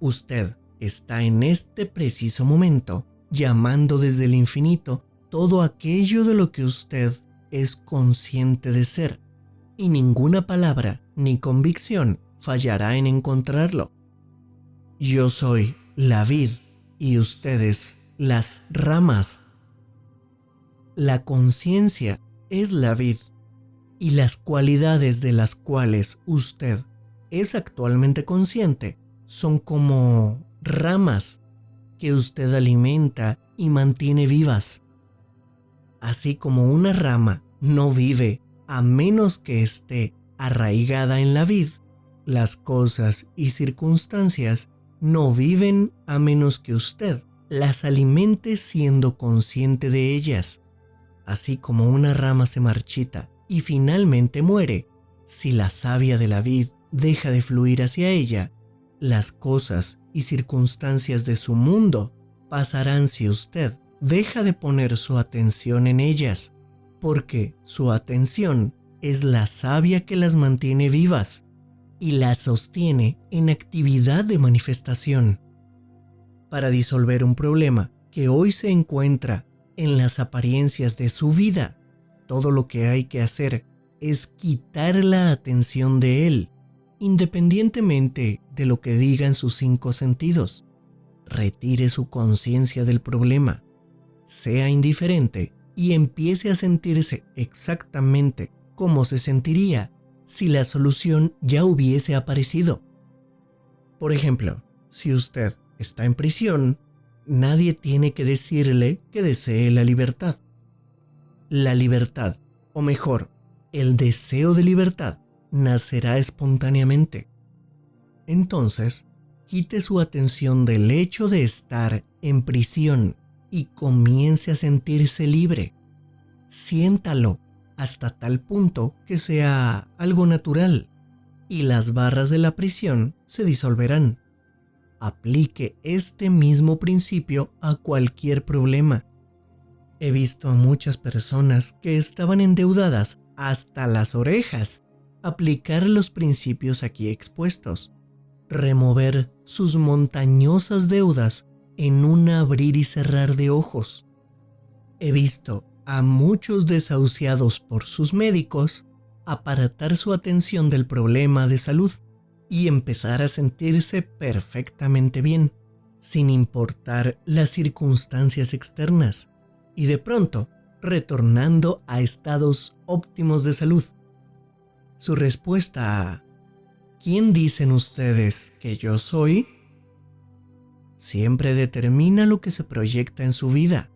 Usted está en este preciso momento llamando desde el infinito todo aquello de lo que usted es consciente de ser, y ninguna palabra ni convicción fallará en encontrarlo. Yo soy la vid y ustedes las ramas. La conciencia es la vid y las cualidades de las cuales usted es actualmente consciente son como ramas que usted alimenta y mantiene vivas. Así como una rama no vive a menos que esté arraigada en la vid, las cosas y circunstancias no viven a menos que usted las alimente siendo consciente de ellas. Así como una rama se marchita y finalmente muere, si la savia de la vid deja de fluir hacia ella, las cosas y circunstancias de su mundo pasarán si usted deja de poner su atención en ellas, porque su atención es la savia que las mantiene vivas y las sostiene en actividad de manifestación. Para disolver un problema que hoy se encuentra en las apariencias de su vida, todo lo que hay que hacer es quitar la atención de él, independientemente de lo que digan sus 5 sentidos. Retire su conciencia del problema, sea indiferente y empiece a sentirse exactamente como se sentiría si la solución ya hubiese aparecido. Por ejemplo, si usted está en prisión, nadie tiene que decirle que desee la libertad. La libertad, o mejor, el deseo de libertad, nacerá espontáneamente. Entonces, quite su atención del hecho de estar en prisión y comience a sentirse libre. Siéntalo, hasta tal punto que sea algo natural y las barras de la prisión se disolverán. Aplique este mismo principio a cualquier problema. He visto a muchas personas que estaban endeudadas hasta las orejas aplicar los principios aquí expuestos, remover sus montañosas deudas en un abrir y cerrar de ojos. He visto a muchos desahuciados por sus médicos aparatar su atención del problema de salud y empezar a sentirse perfectamente bien, sin importar las circunstancias externas, y de pronto retornando a estados óptimos de salud. Su respuesta a ¿quién dicen ustedes que yo soy? Siempre determina lo que se proyecta en su vida.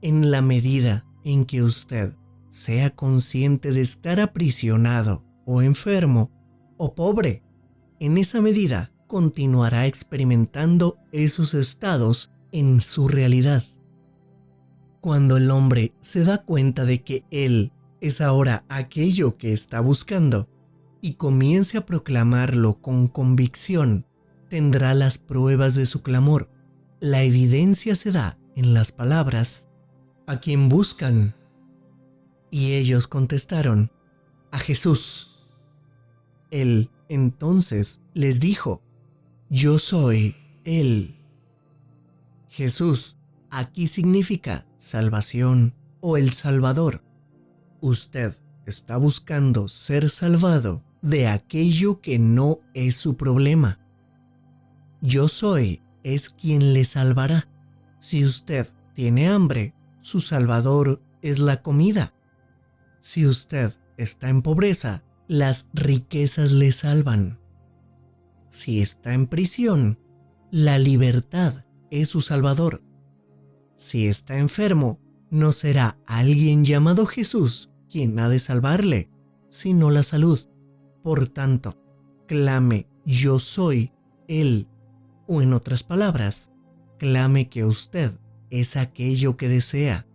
En la medida en que usted sea consciente de estar aprisionado o enfermo o pobre, en esa medida continuará experimentando esos estados en su realidad. Cuando el hombre se da cuenta de que él es ahora aquello que está buscando y comience a proclamarlo con convicción, tendrá las pruebas de su clamor. La evidencia se da en las palabras: ¿a quién buscan? Y ellos contestaron: a Jesús. Él entonces les dijo: yo soy Él. Jesús aquí significa salvación o el Salvador. Usted está buscando ser salvado de aquello que no es su problema. Yo soy es quien le salvará. Si usted tiene hambre, su Salvador es la comida. Si usted está en pobreza, las riquezas le salvan. Si está en prisión, la libertad es su Salvador. Si está enfermo, no será alguien llamado Jesús quien ha de salvarle, sino la salud. Por tanto, clame: yo soy Él. O en otras palabras, clame que usted es aquello que desea.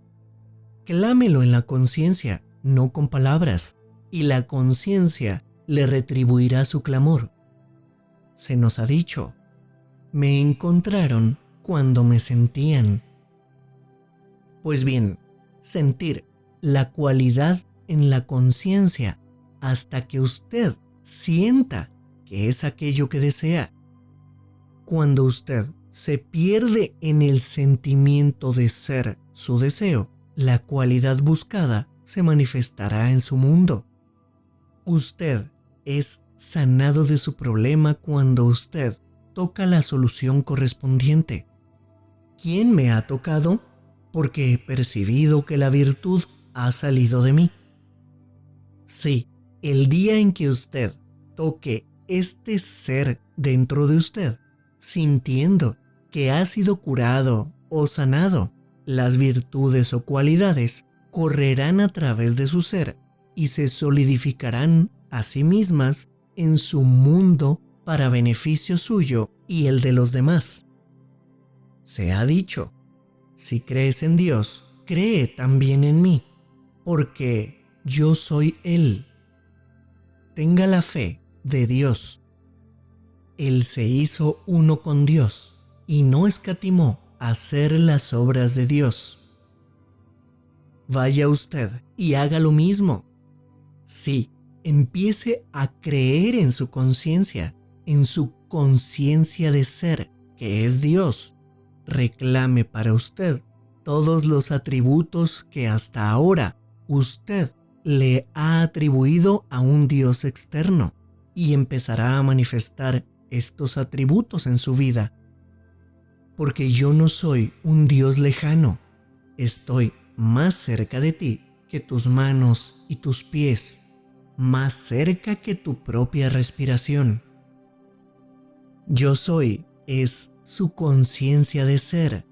Clámelo en la conciencia, no con palabras, y la conciencia le retribuirá su clamor. Se nos ha dicho: me encontraron cuando me sentían. Pues bien, sentir la cualidad en la conciencia hasta que usted sienta que es aquello que desea. Cuando usted se pierde en el sentimiento de ser su deseo, la cualidad buscada se manifestará en su mundo. Usted es sanado de su problema cuando usted toca la solución correspondiente. ¿Quién me ha tocado? Porque he percibido que la virtud ha salido de mí. Sí, el día en que usted toque este ser dentro de usted, sintiendo que ha sido curado o sanado, las virtudes o cualidades correrán a través de su ser y se solidificarán a sí mismas en su mundo para beneficio suyo y el de los demás. Se ha dicho: si crees en Dios, cree también en mí, porque yo soy Él. Tenga la fe de Dios. Él se hizo uno con Dios y no escatimó hacer las obras de Dios. Vaya usted y haga lo mismo. Sí, empiece a creer en su conciencia, en su conciencia de ser, que es Dios. Reclame para usted todos los atributos que hasta ahora usted le ha atribuido a un Dios externo y empezará a manifestar estos atributos en su vida. Porque yo no soy un Dios lejano, estoy más cerca de ti que tus manos y tus pies, más cerca que tu propia respiración. Yo soy es su conciencia de ser.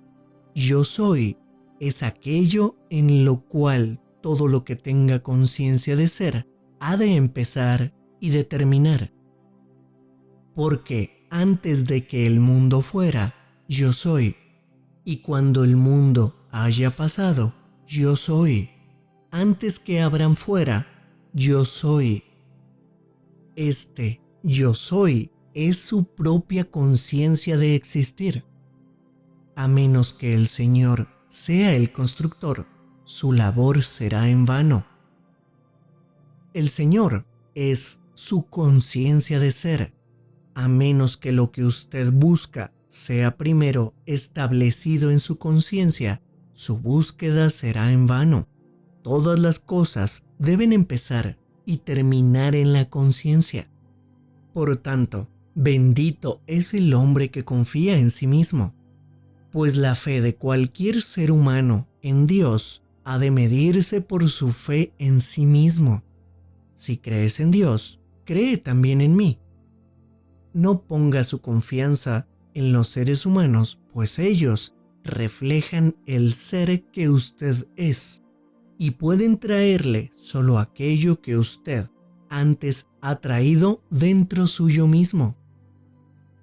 Yo soy es aquello en lo cual todo lo que tenga conciencia de ser ha de empezar y determinar. Porque antes de que el mundo fuera, yo soy. Y cuando el mundo haya pasado, yo soy. antes que Abraham fuera, yo soy. Este yo soy es su propia conciencia de existir. A menos que el Señor sea el constructor, su labor será en vano. El Señor es su conciencia de ser. A menos que lo que usted busca sea primero establecido en su conciencia, su búsqueda será en vano. Todas las cosas deben empezar y terminar en la conciencia. Por tanto, bendito es el hombre que confía en sí mismo, pues la fe de cualquier ser humano en Dios ha de medirse por su fe en sí mismo. Si crees en Dios, cree también en mí. No ponga su confianza en los seres humanos, pues ellos reflejan el ser que usted es y pueden traerle solo aquello que usted antes ha traído dentro suyo mismo.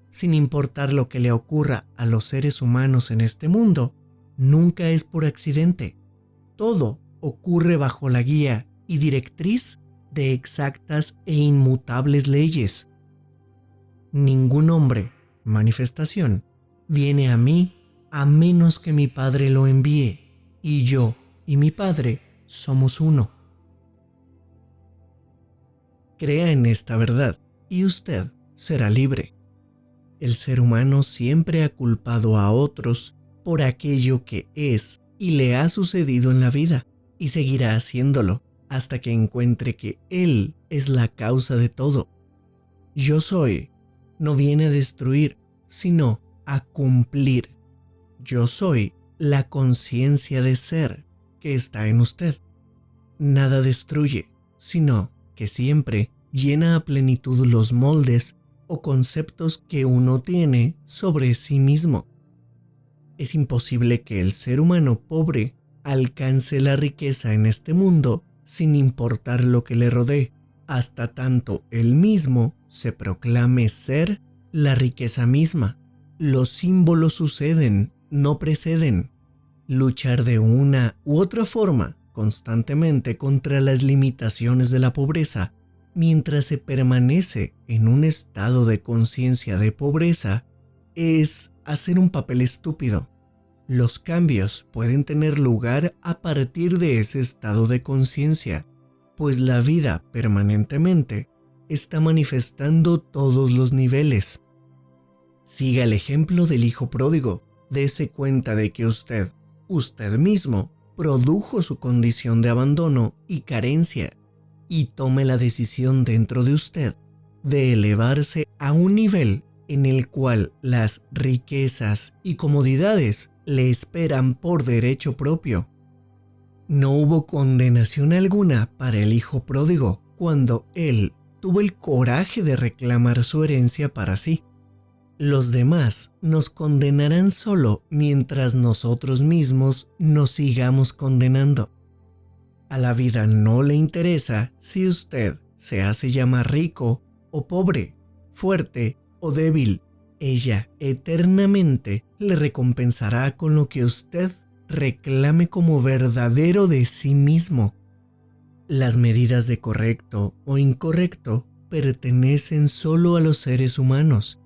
Sin importar lo que le ocurra a los seres humanos en este mundo, nunca es por accidente. Todo ocurre bajo la guía y directriz de exactas e inmutables leyes. Ningún hombre, manifestación, viene a mí a menos que mi Padre lo envíe, y yo y mi Padre somos uno. Crea en esta verdad y usted será libre. El ser humano siempre ha culpado a otros por aquello que es y le ha sucedido en la vida, y seguirá haciéndolo hasta que encuentre que él es la causa de todo. Yo soy no viene a destruir, sino a cumplir. Yo soy la conciencia de ser que está en usted. Nada destruye, sino que siempre llena a plenitud los moldes o conceptos que uno tiene sobre sí mismo. Es imposible que el ser humano pobre alcance la riqueza en este mundo sin importar lo que le rodee, hasta tanto él mismo se proclame ser la riqueza misma. Los símbolos suceden, no preceden. Luchar de una u otra forma constantemente contra las limitaciones de la pobreza, mientras se permanece en un estado de conciencia de pobreza, es hacer un papel estúpido. Los cambios pueden tener lugar a partir de ese estado de conciencia, pues la vida permanentemente está manifestando todos los niveles. Siga el ejemplo del hijo pródigo. Dese cuenta de que usted mismo, produjo su condición de abandono y carencia, y tome la decisión dentro de usted de elevarse a un nivel en el cual las riquezas y comodidades le esperan por derecho propio. No hubo condenación alguna para el hijo pródigo cuando él tuvo el coraje de reclamar su herencia para sí. Los demás nos condenarán solo mientras nosotros mismos nos sigamos condenando. A la vida no le interesa si usted se hace llamar rico o pobre, fuerte o débil. Ella eternamente le recompensará con lo que usted reclame como verdadero de sí mismo. Las medidas de correcto o incorrecto pertenecen solo a los seres humanos.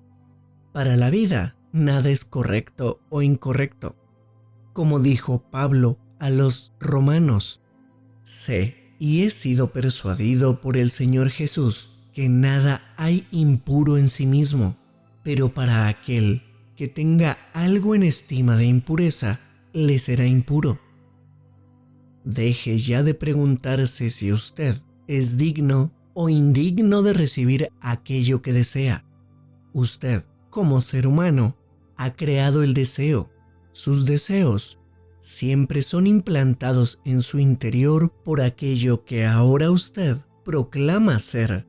Para la vida, nada es correcto o incorrecto. Como dijo Pablo a los romanos, sé y he sido persuadido por el Señor Jesús que nada hay impuro en sí mismo, pero para aquel que tenga algo en estima de impureza, le será impuro. Deje ya de preguntarse si usted es digno o indigno de recibir aquello que desea. Usted, como ser humano, ha creado el deseo. Sus deseos siempre son implantados en su interior por aquello que ahora usted proclama ser.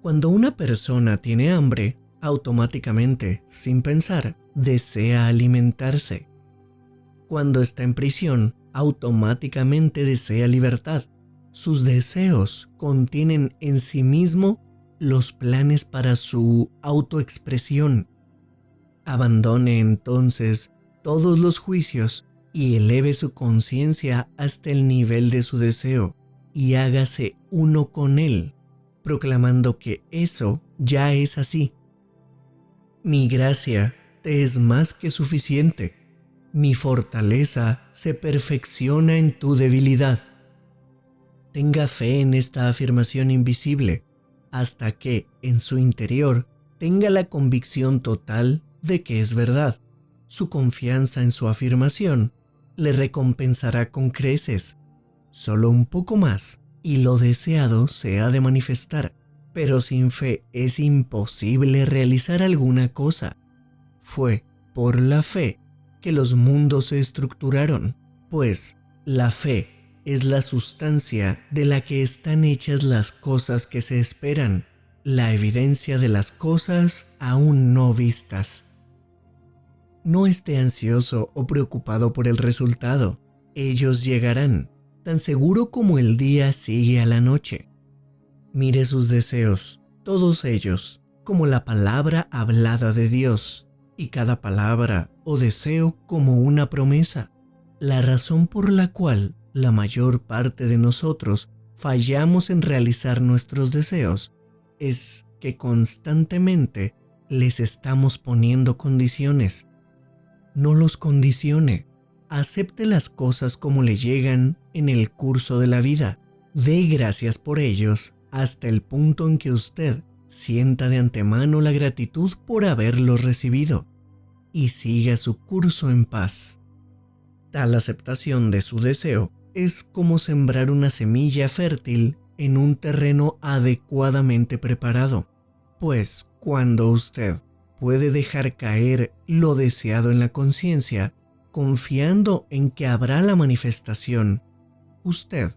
Cuando una persona tiene hambre, automáticamente, sin pensar, desea alimentarse. Cuando está en prisión, automáticamente desea libertad. Sus deseos contienen en sí mismo los planes para su autoexpresión. Abandone entonces todos los juicios y eleve su conciencia hasta el nivel de su deseo y hágase uno con él, proclamando que eso ya es así. Mi gracia te es más que suficiente. Mi fortaleza se perfecciona en tu debilidad. Tenga fe en esta afirmación invisible hasta que, en su interior, tenga la convicción total de que es verdad. Su confianza en su afirmación le recompensará con creces. Solo un poco más y lo deseado se ha de manifestar, pero sin fe es imposible realizar alguna cosa. Fue por la fe que los mundos se estructuraron, pues la fe es la sustancia de la que están hechas las cosas que se esperan, la evidencia de las cosas aún no vistas. No esté ansioso o preocupado por el resultado. Ellos llegarán, tan seguro como el día sigue a la noche. Mire sus deseos, todos ellos, como la palabra hablada de Dios, y cada palabra o deseo como una promesa. La razón por la cual la mayor parte de nosotros fallamos en realizar nuestros deseos es que constantemente les estamos poniendo condiciones. No los condicione. Acepte las cosas como le llegan en el curso de la vida. Dé gracias por ellos hasta el punto en que usted sienta de antemano la gratitud por haberlos recibido y siga su curso en paz. Tal aceptación de su deseo es como sembrar una semilla fértil en un terreno adecuadamente preparado, pues cuando usted puede dejar caer lo deseado en la conciencia, confiando en que habrá la manifestación, usted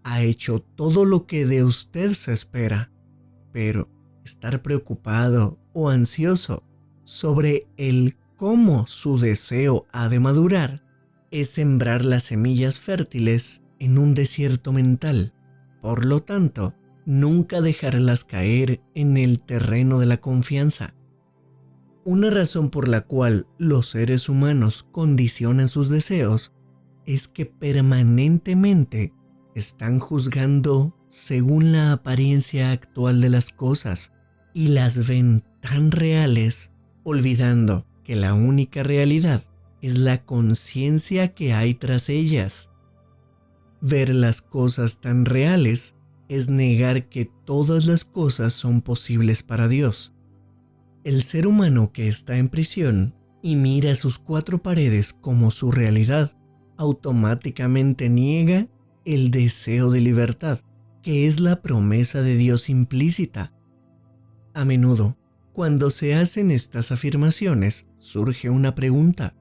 ha hecho todo lo que de usted se espera. Pero estar preocupado o ansioso sobre el cómo su deseo ha de madurar es sembrar las semillas fértiles en un desierto mental. Por lo tanto, nunca dejarlas caer en el terreno de la confianza. Una razón por la cual los seres humanos condicionan sus deseos es que permanentemente están juzgando según la apariencia actual de las cosas y las ven tan reales, olvidando que la única realidad es la conciencia que hay tras ellas. Ver las cosas tan reales es negar que todas las cosas son posibles para Dios. El ser humano que está en prisión y mira sus cuatro paredes como su realidad, automáticamente niega el deseo de libertad, que es la promesa de Dios implícita. A menudo, cuando se hacen estas afirmaciones, surge una pregunta.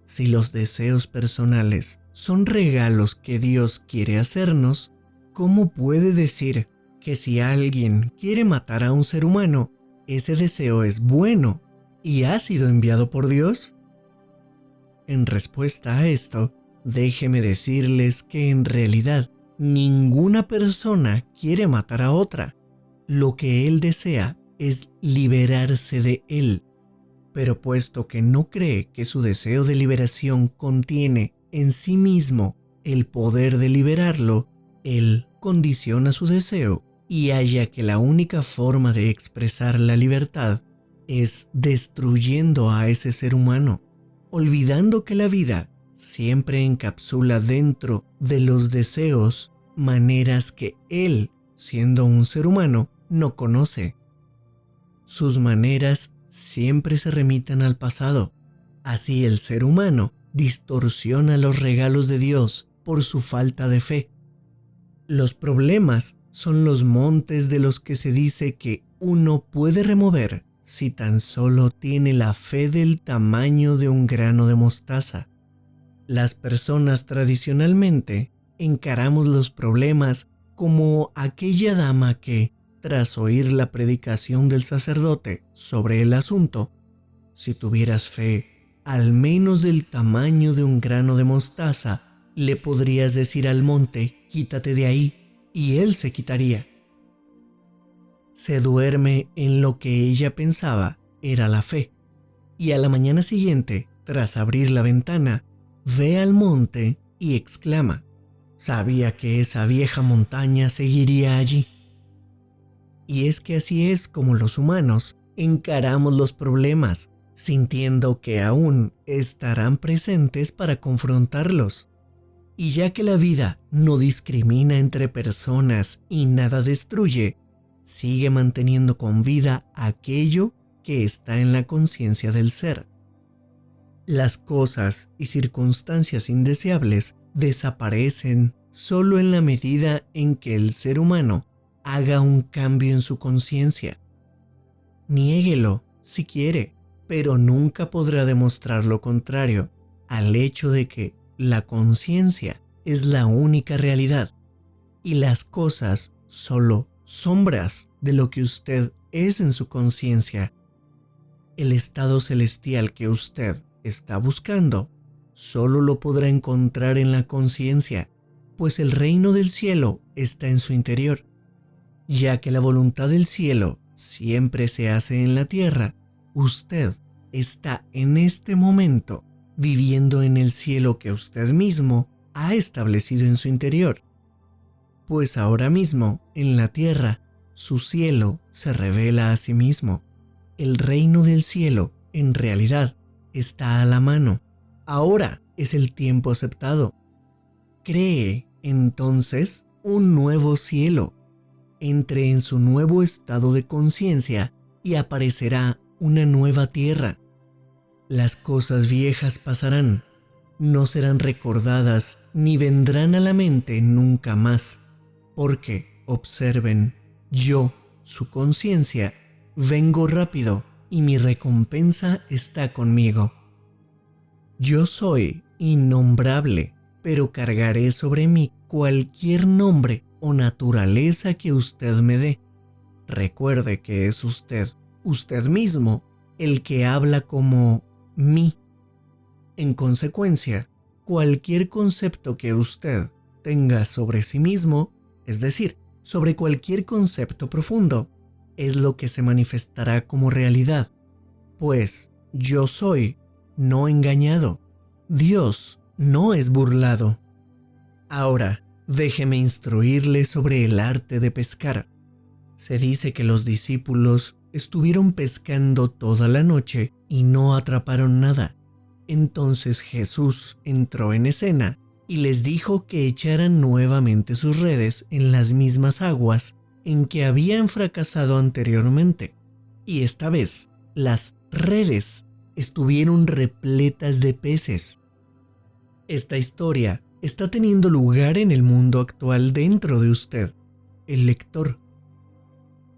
Si los deseos personales son regalos que Dios quiere hacernos, ¿cómo puede decir que si alguien quiere matar a un ser humano, ese deseo es bueno y ha sido enviado por Dios? En respuesta a esto, déjeme decirles que en realidad ninguna persona quiere matar a otra. Lo que él desea es liberarse de él. Pero puesto que no cree que su deseo de liberación contiene en sí mismo el poder de liberarlo, él condiciona su deseo y halla que la única forma de expresar la libertad es destruyendo a ese ser humano, olvidando que la vida siempre encapsula dentro de los deseos maneras que él, siendo un ser humano, no conoce. Sus maneras siempre se remiten al pasado. Así el ser humano distorsiona los regalos de Dios por su falta de fe. Los problemas son los montes de los que se dice que uno puede remover si tan solo tiene la fe del tamaño de un grano de mostaza. Las personas tradicionalmente encaramos los problemas como aquella dama que, tras oír la predicación del sacerdote sobre el asunto, si tuvieras fe al menos del tamaño de un grano de mostaza, le podrías decir al monte, quítate de ahí, y él se quitaría. Se duerme en lo que ella pensaba era la fe, y a la mañana siguiente, tras abrir la ventana, ve al monte y exclama: sabía que esa vieja montaña seguiría allí. Y es que así es como los humanos encaramos los problemas, sintiendo que aún estarán presentes para confrontarlos. Y ya que la vida no discrimina entre personas y nada destruye, sigue manteniendo con vida aquello que está en la conciencia del ser. Las cosas y circunstancias indeseables desaparecen solo en la medida en que el ser humano haga un cambio en su conciencia. Niéguelo si quiere, pero nunca podrá demostrar lo contrario al hecho de que la conciencia es la única realidad y las cosas solo sombras de lo que usted es en su conciencia. El estado celestial que usted está buscando solo lo podrá encontrar en la conciencia, pues el reino del cielo está en su interior. Ya que la voluntad del cielo siempre se hace en la tierra, usted está en este momento viviendo en el cielo que usted mismo ha establecido en su interior. Pues ahora mismo, en la tierra, su cielo se revela a sí mismo. El reino del cielo, en realidad, está a la mano. Ahora es el tiempo aceptado. Cree, entonces, un nuevo cielo. Entre en su nuevo estado de conciencia y aparecerá una nueva tierra. Las cosas viejas pasarán, no serán recordadas ni vendrán a la mente nunca más, porque, observen, yo, su conciencia, vengo rápido y mi recompensa está conmigo. Yo soy innombrable, pero cargaré sobre mí cualquier nombre o naturaleza que usted me dé. Recuerde que es usted mismo, el que habla como mí. En consecuencia, cualquier concepto que usted tenga sobre sí mismo, es decir, sobre cualquier concepto profundo, es lo que se manifestará como realidad, pues yo soy no engañado, Dios no es burlado. Ahora, déjeme instruirle sobre el arte de pescar. Se dice que los discípulos estuvieron pescando toda la noche y no atraparon nada. Entonces Jesús entró en escena y les dijo que echaran nuevamente sus redes en las mismas aguas en que habían fracasado anteriormente. Y esta vez, las redes estuvieron repletas de peces. Esta historia está teniendo lugar en el mundo actual dentro de usted, el lector.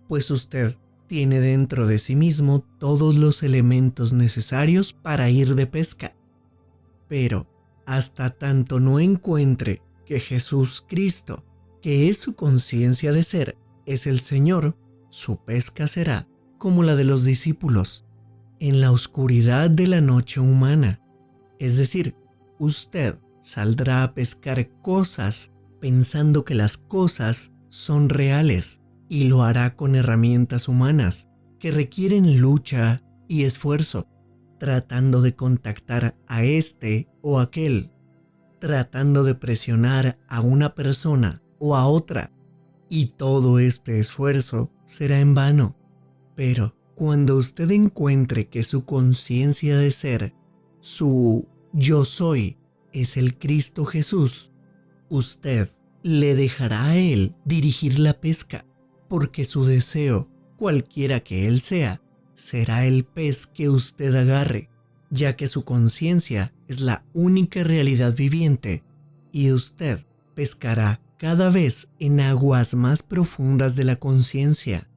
Pues usted tiene dentro de sí mismo todos los elementos necesarios para ir de pesca. Pero hasta tanto no encuentre que Jesús Cristo, que es su conciencia de ser, es el Señor, su pesca será como la de los discípulos, en la oscuridad de la noche humana. Es decir, usted saldrá a pescar cosas pensando que las cosas son reales y lo hará con herramientas humanas que requieren lucha y esfuerzo, tratando de contactar a este o aquel, tratando de presionar a una persona o a otra, y todo este esfuerzo será en vano. Pero cuando usted encuentre que su conciencia de ser, su yo soy, es el Cristo Jesús, usted le dejará a Él dirigir la pesca, porque su deseo, cualquiera que él sea, será el pez que usted agarre, ya que su conciencia es la única realidad viviente y usted pescará cada vez en aguas más profundas de la conciencia.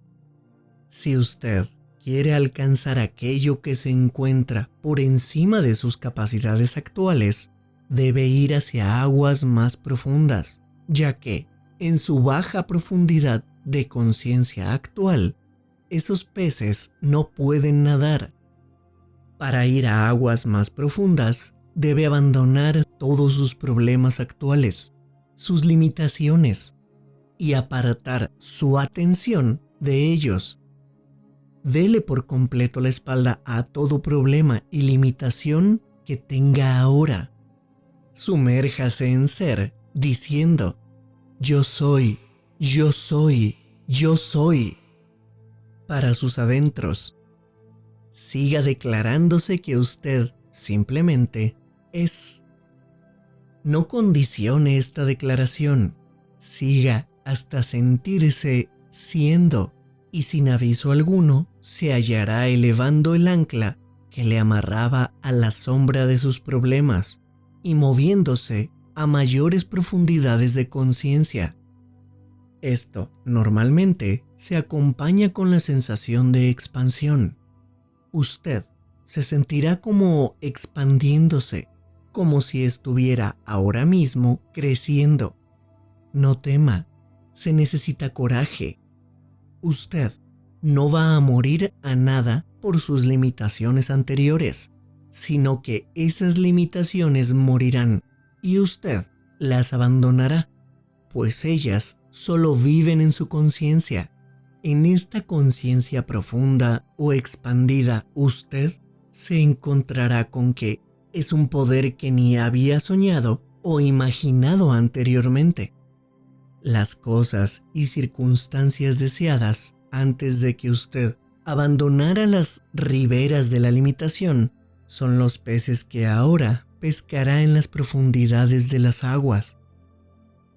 Si usted quiere alcanzar aquello que se encuentra por encima de sus capacidades actuales, debe ir hacia aguas más profundas, ya que en su baja profundidad de conciencia actual, esos peces no pueden nadar. Para ir a aguas más profundas, debe abandonar todos sus problemas actuales, sus limitaciones, y apartar su atención de ellos. Dele por completo la espalda a todo problema y limitación que tenga ahora. Sumérjase en ser, diciendo, yo soy, yo soy, yo soy. Para sus adentros, siga declarándose que usted simplemente es. No condicione esta declaración, siga hasta sentirse siendo y sin aviso alguno se hallará elevando el ancla que le amarraba a la sombra de sus problemas y moviéndose a mayores profundidades de conciencia. Esto normalmente se acompaña con la sensación de expansión. Usted se sentirá como expandiéndose, como si estuviera ahora mismo creciendo. No tema, se necesita coraje. Usted no va a morir a nada por sus limitaciones anteriores, sino que esas limitaciones morirán y usted las abandonará, pues ellas solo viven en su conciencia. En esta conciencia profunda o expandida, usted se encontrará con que es un poder que ni había soñado o imaginado anteriormente. Las cosas y circunstancias deseadas antes de que usted abandonara las riberas de la limitación son los peces que ahora pescará en las profundidades de las aguas.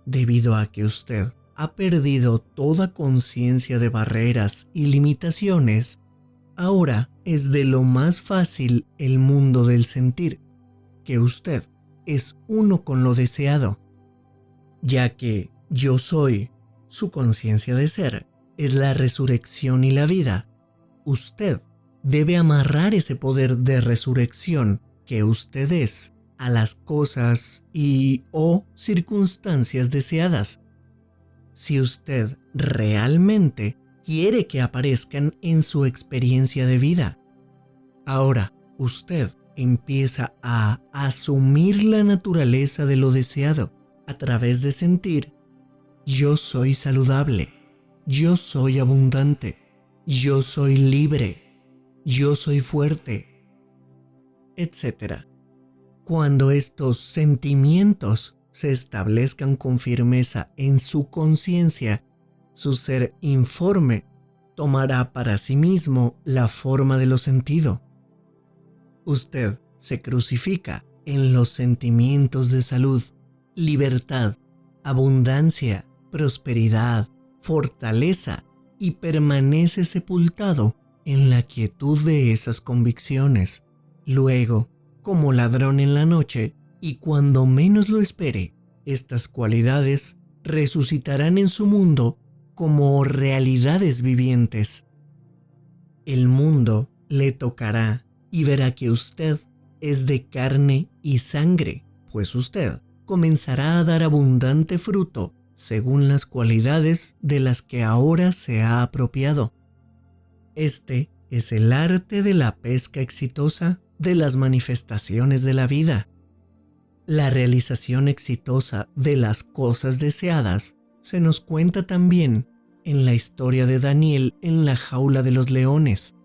Debido a que usted ha perdido toda conciencia de barreras y limitaciones, ahora es de lo más fácil el mundo del sentir, que usted es uno con lo deseado, ya que yo soy, su conciencia de ser, es la resurrección y la vida. Usted debe amarrar ese poder de resurrección que usted es a las cosas y o circunstancias deseadas. Si usted realmente quiere que aparezcan en su experiencia de vida, ahora usted empieza a asumir la naturaleza de lo deseado a través de sentir: yo soy saludable, yo soy abundante, yo soy libre, yo soy fuerte, etc. Cuando estos sentimientos se establezcan con firmeza en su conciencia, su ser informe tomará para sí mismo la forma de lo sentido. Usted se crucifica en los sentimientos de salud, libertad, abundancia, prosperidad, fortaleza y permanece sepultado en la quietud de esas convicciones. Luego, como ladrón en la noche, y cuando menos lo espere, estas cualidades resucitarán en su mundo como realidades vivientes. El mundo le tocará y verá que usted es de carne y sangre, pues usted comenzará a dar abundante fruto según las cualidades de las que ahora se ha apropiado. Este es el arte de la pesca exitosa de las manifestaciones de la vida. La realización exitosa de las cosas deseadas se nos cuenta también en la historia de Daniel en la jaula de los leones.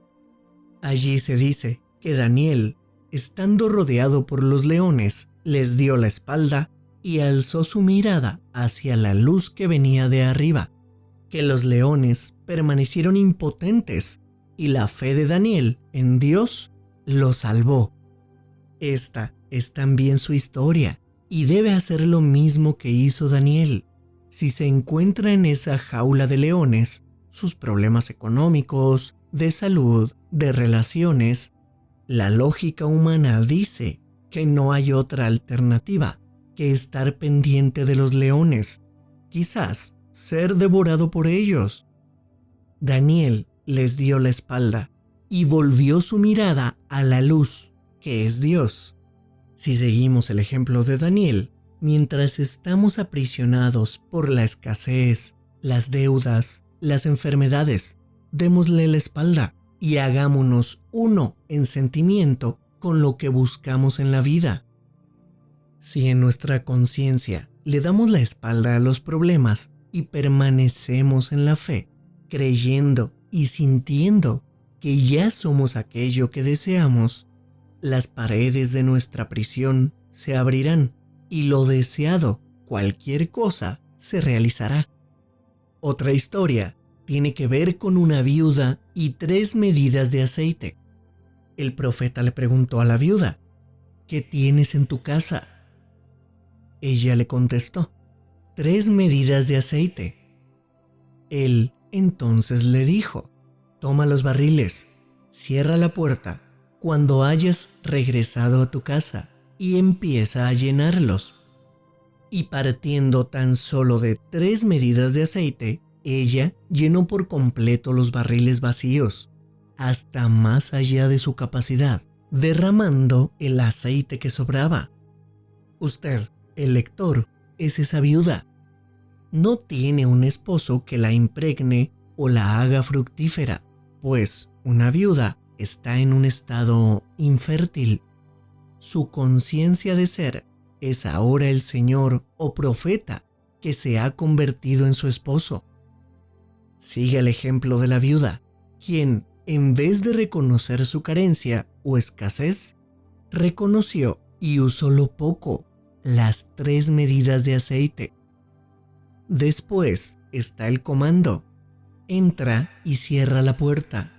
Allí se dice que Daniel, estando rodeado por los leones, les dio la espalda y alzó su mirada hacia la luz que venía de arriba, que los leones permanecieron impotentes y la fe de Daniel en Dios lo salvó. Esta es también su historia y debe hacer lo mismo que hizo Daniel. Si se encuentra en esa jaula de leones, sus problemas económicos, de salud, de relaciones, la lógica humana dice que no hay otra alternativa que estar pendiente de los leones, quizás ser devorado por ellos. Daniel les dio la espalda y volvió su mirada a la luz, que es Dios. Si seguimos el ejemplo de Daniel, mientras estamos aprisionados por la escasez, las deudas, las enfermedades, démosle la espalda y hagámonos uno en sentimiento con lo que buscamos en la vida. Si en nuestra conciencia le damos la espalda a los problemas y permanecemos en la fe, creyendo y sintiendo que ya somos aquello que deseamos, las paredes de nuestra prisión se abrirán y lo deseado, cualquier cosa, se realizará. Otra historia tiene que ver con una viuda y 3 medidas de aceite. El profeta le preguntó a la viuda: ¿qué tienes en tu casa? Ella le contestó: 3 medidas de aceite. Él entonces le dijo: toma los barriles, cierra la puerta cuando hayas regresado a tu casa y empieza a llenarlos. Y partiendo tan solo de 3 medidas de aceite, ella llenó por completo los barriles vacíos, hasta más allá de su capacidad, derramando el aceite que sobraba. Usted, el lector, es esa viuda. No tiene un esposo que la impregne o la haga fructífera, pues una viuda está en un estado infértil. Su conciencia de ser es ahora el Señor o profeta que se ha convertido en su esposo. Sigue el ejemplo de la viuda, quien, en vez de reconocer su carencia o escasez, reconoció y usó lo poco, las 3 medidas de aceite. Después está el comando: entra y cierra la puerta.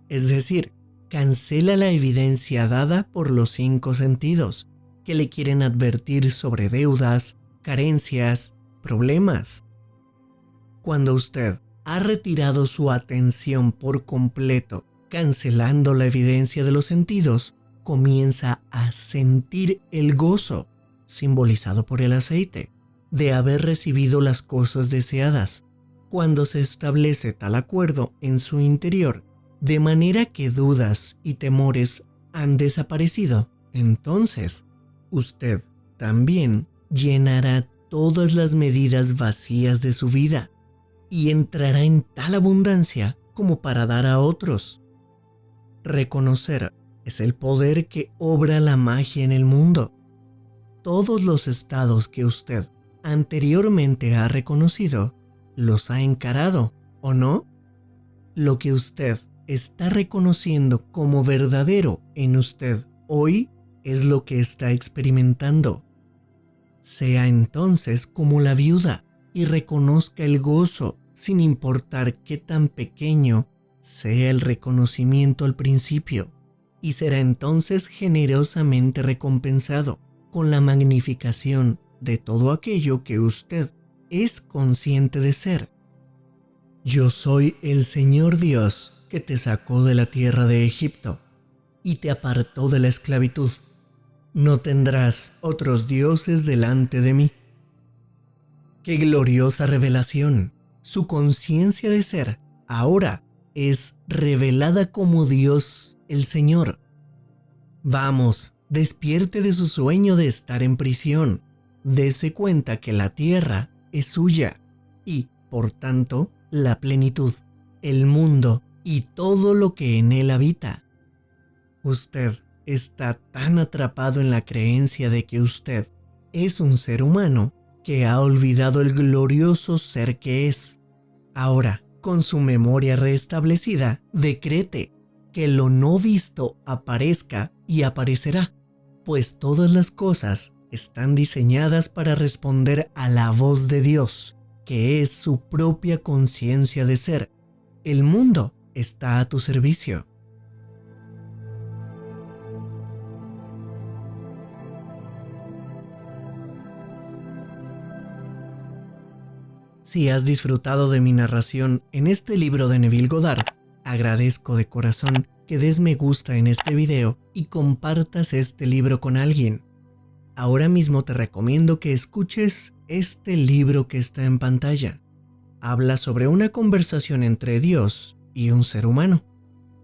Es decir, cancela la evidencia dada por los 5 sentidos que le quieren advertir sobre deudas, carencias, problemas. Cuando usted ha retirado su atención por completo, cancelando la evidencia de los sentidos, comienza a sentir el gozo, simbolizado por el aceite, de haber recibido las cosas deseadas. Cuando se establece tal acuerdo en su interior, de manera que dudas y temores han desaparecido, entonces usted también llenará todas las medidas vacías de su vida y entrará en tal abundancia como para dar a otros. Reconocer es el poder que obra la magia en el mundo. Todos los estados que usted anteriormente ha reconocido, los ha encarado, ¿o no? Lo que usted está reconociendo como verdadero en usted hoy es lo que está experimentando. Sea entonces como la viuda y reconozca el gozo sin importar qué tan pequeño sea el reconocimiento al principio, y será entonces generosamente recompensado con la magnificación de todo aquello que usted es consciente de ser. Yo soy el Señor Dios que te sacó de la tierra de Egipto y te apartó de la esclavitud. No tendrás otros dioses delante de mí. ¡Qué gloriosa revelación! Su conciencia de ser ahora es revelada como Dios el Señor. Vamos, despierte de su sueño de estar en prisión. Dese cuenta que la tierra es suya y, por tanto, la plenitud, el mundo y todo lo que en él habita. Usted está tan atrapado en la creencia de que usted es un ser humano que ha olvidado el glorioso ser que es. Ahora, con su memoria restablecida, decrete que lo no visto aparezca y aparecerá, pues todas las cosas están diseñadas para responder a la voz de Dios, que es su propia conciencia de ser. El mundo está a tu servicio. Si has disfrutado de mi narración en este libro de Neville Goddard, agradezco de corazón que des me gusta en este video y compartas este libro con alguien. Ahora mismo te recomiendo que escuches este libro que está en pantalla. Habla sobre una conversación entre Dios y un ser humano.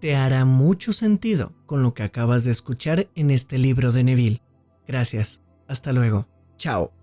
Te hará mucho sentido con lo que acabas de escuchar en este libro de Neville. Gracias. Hasta luego. Chao.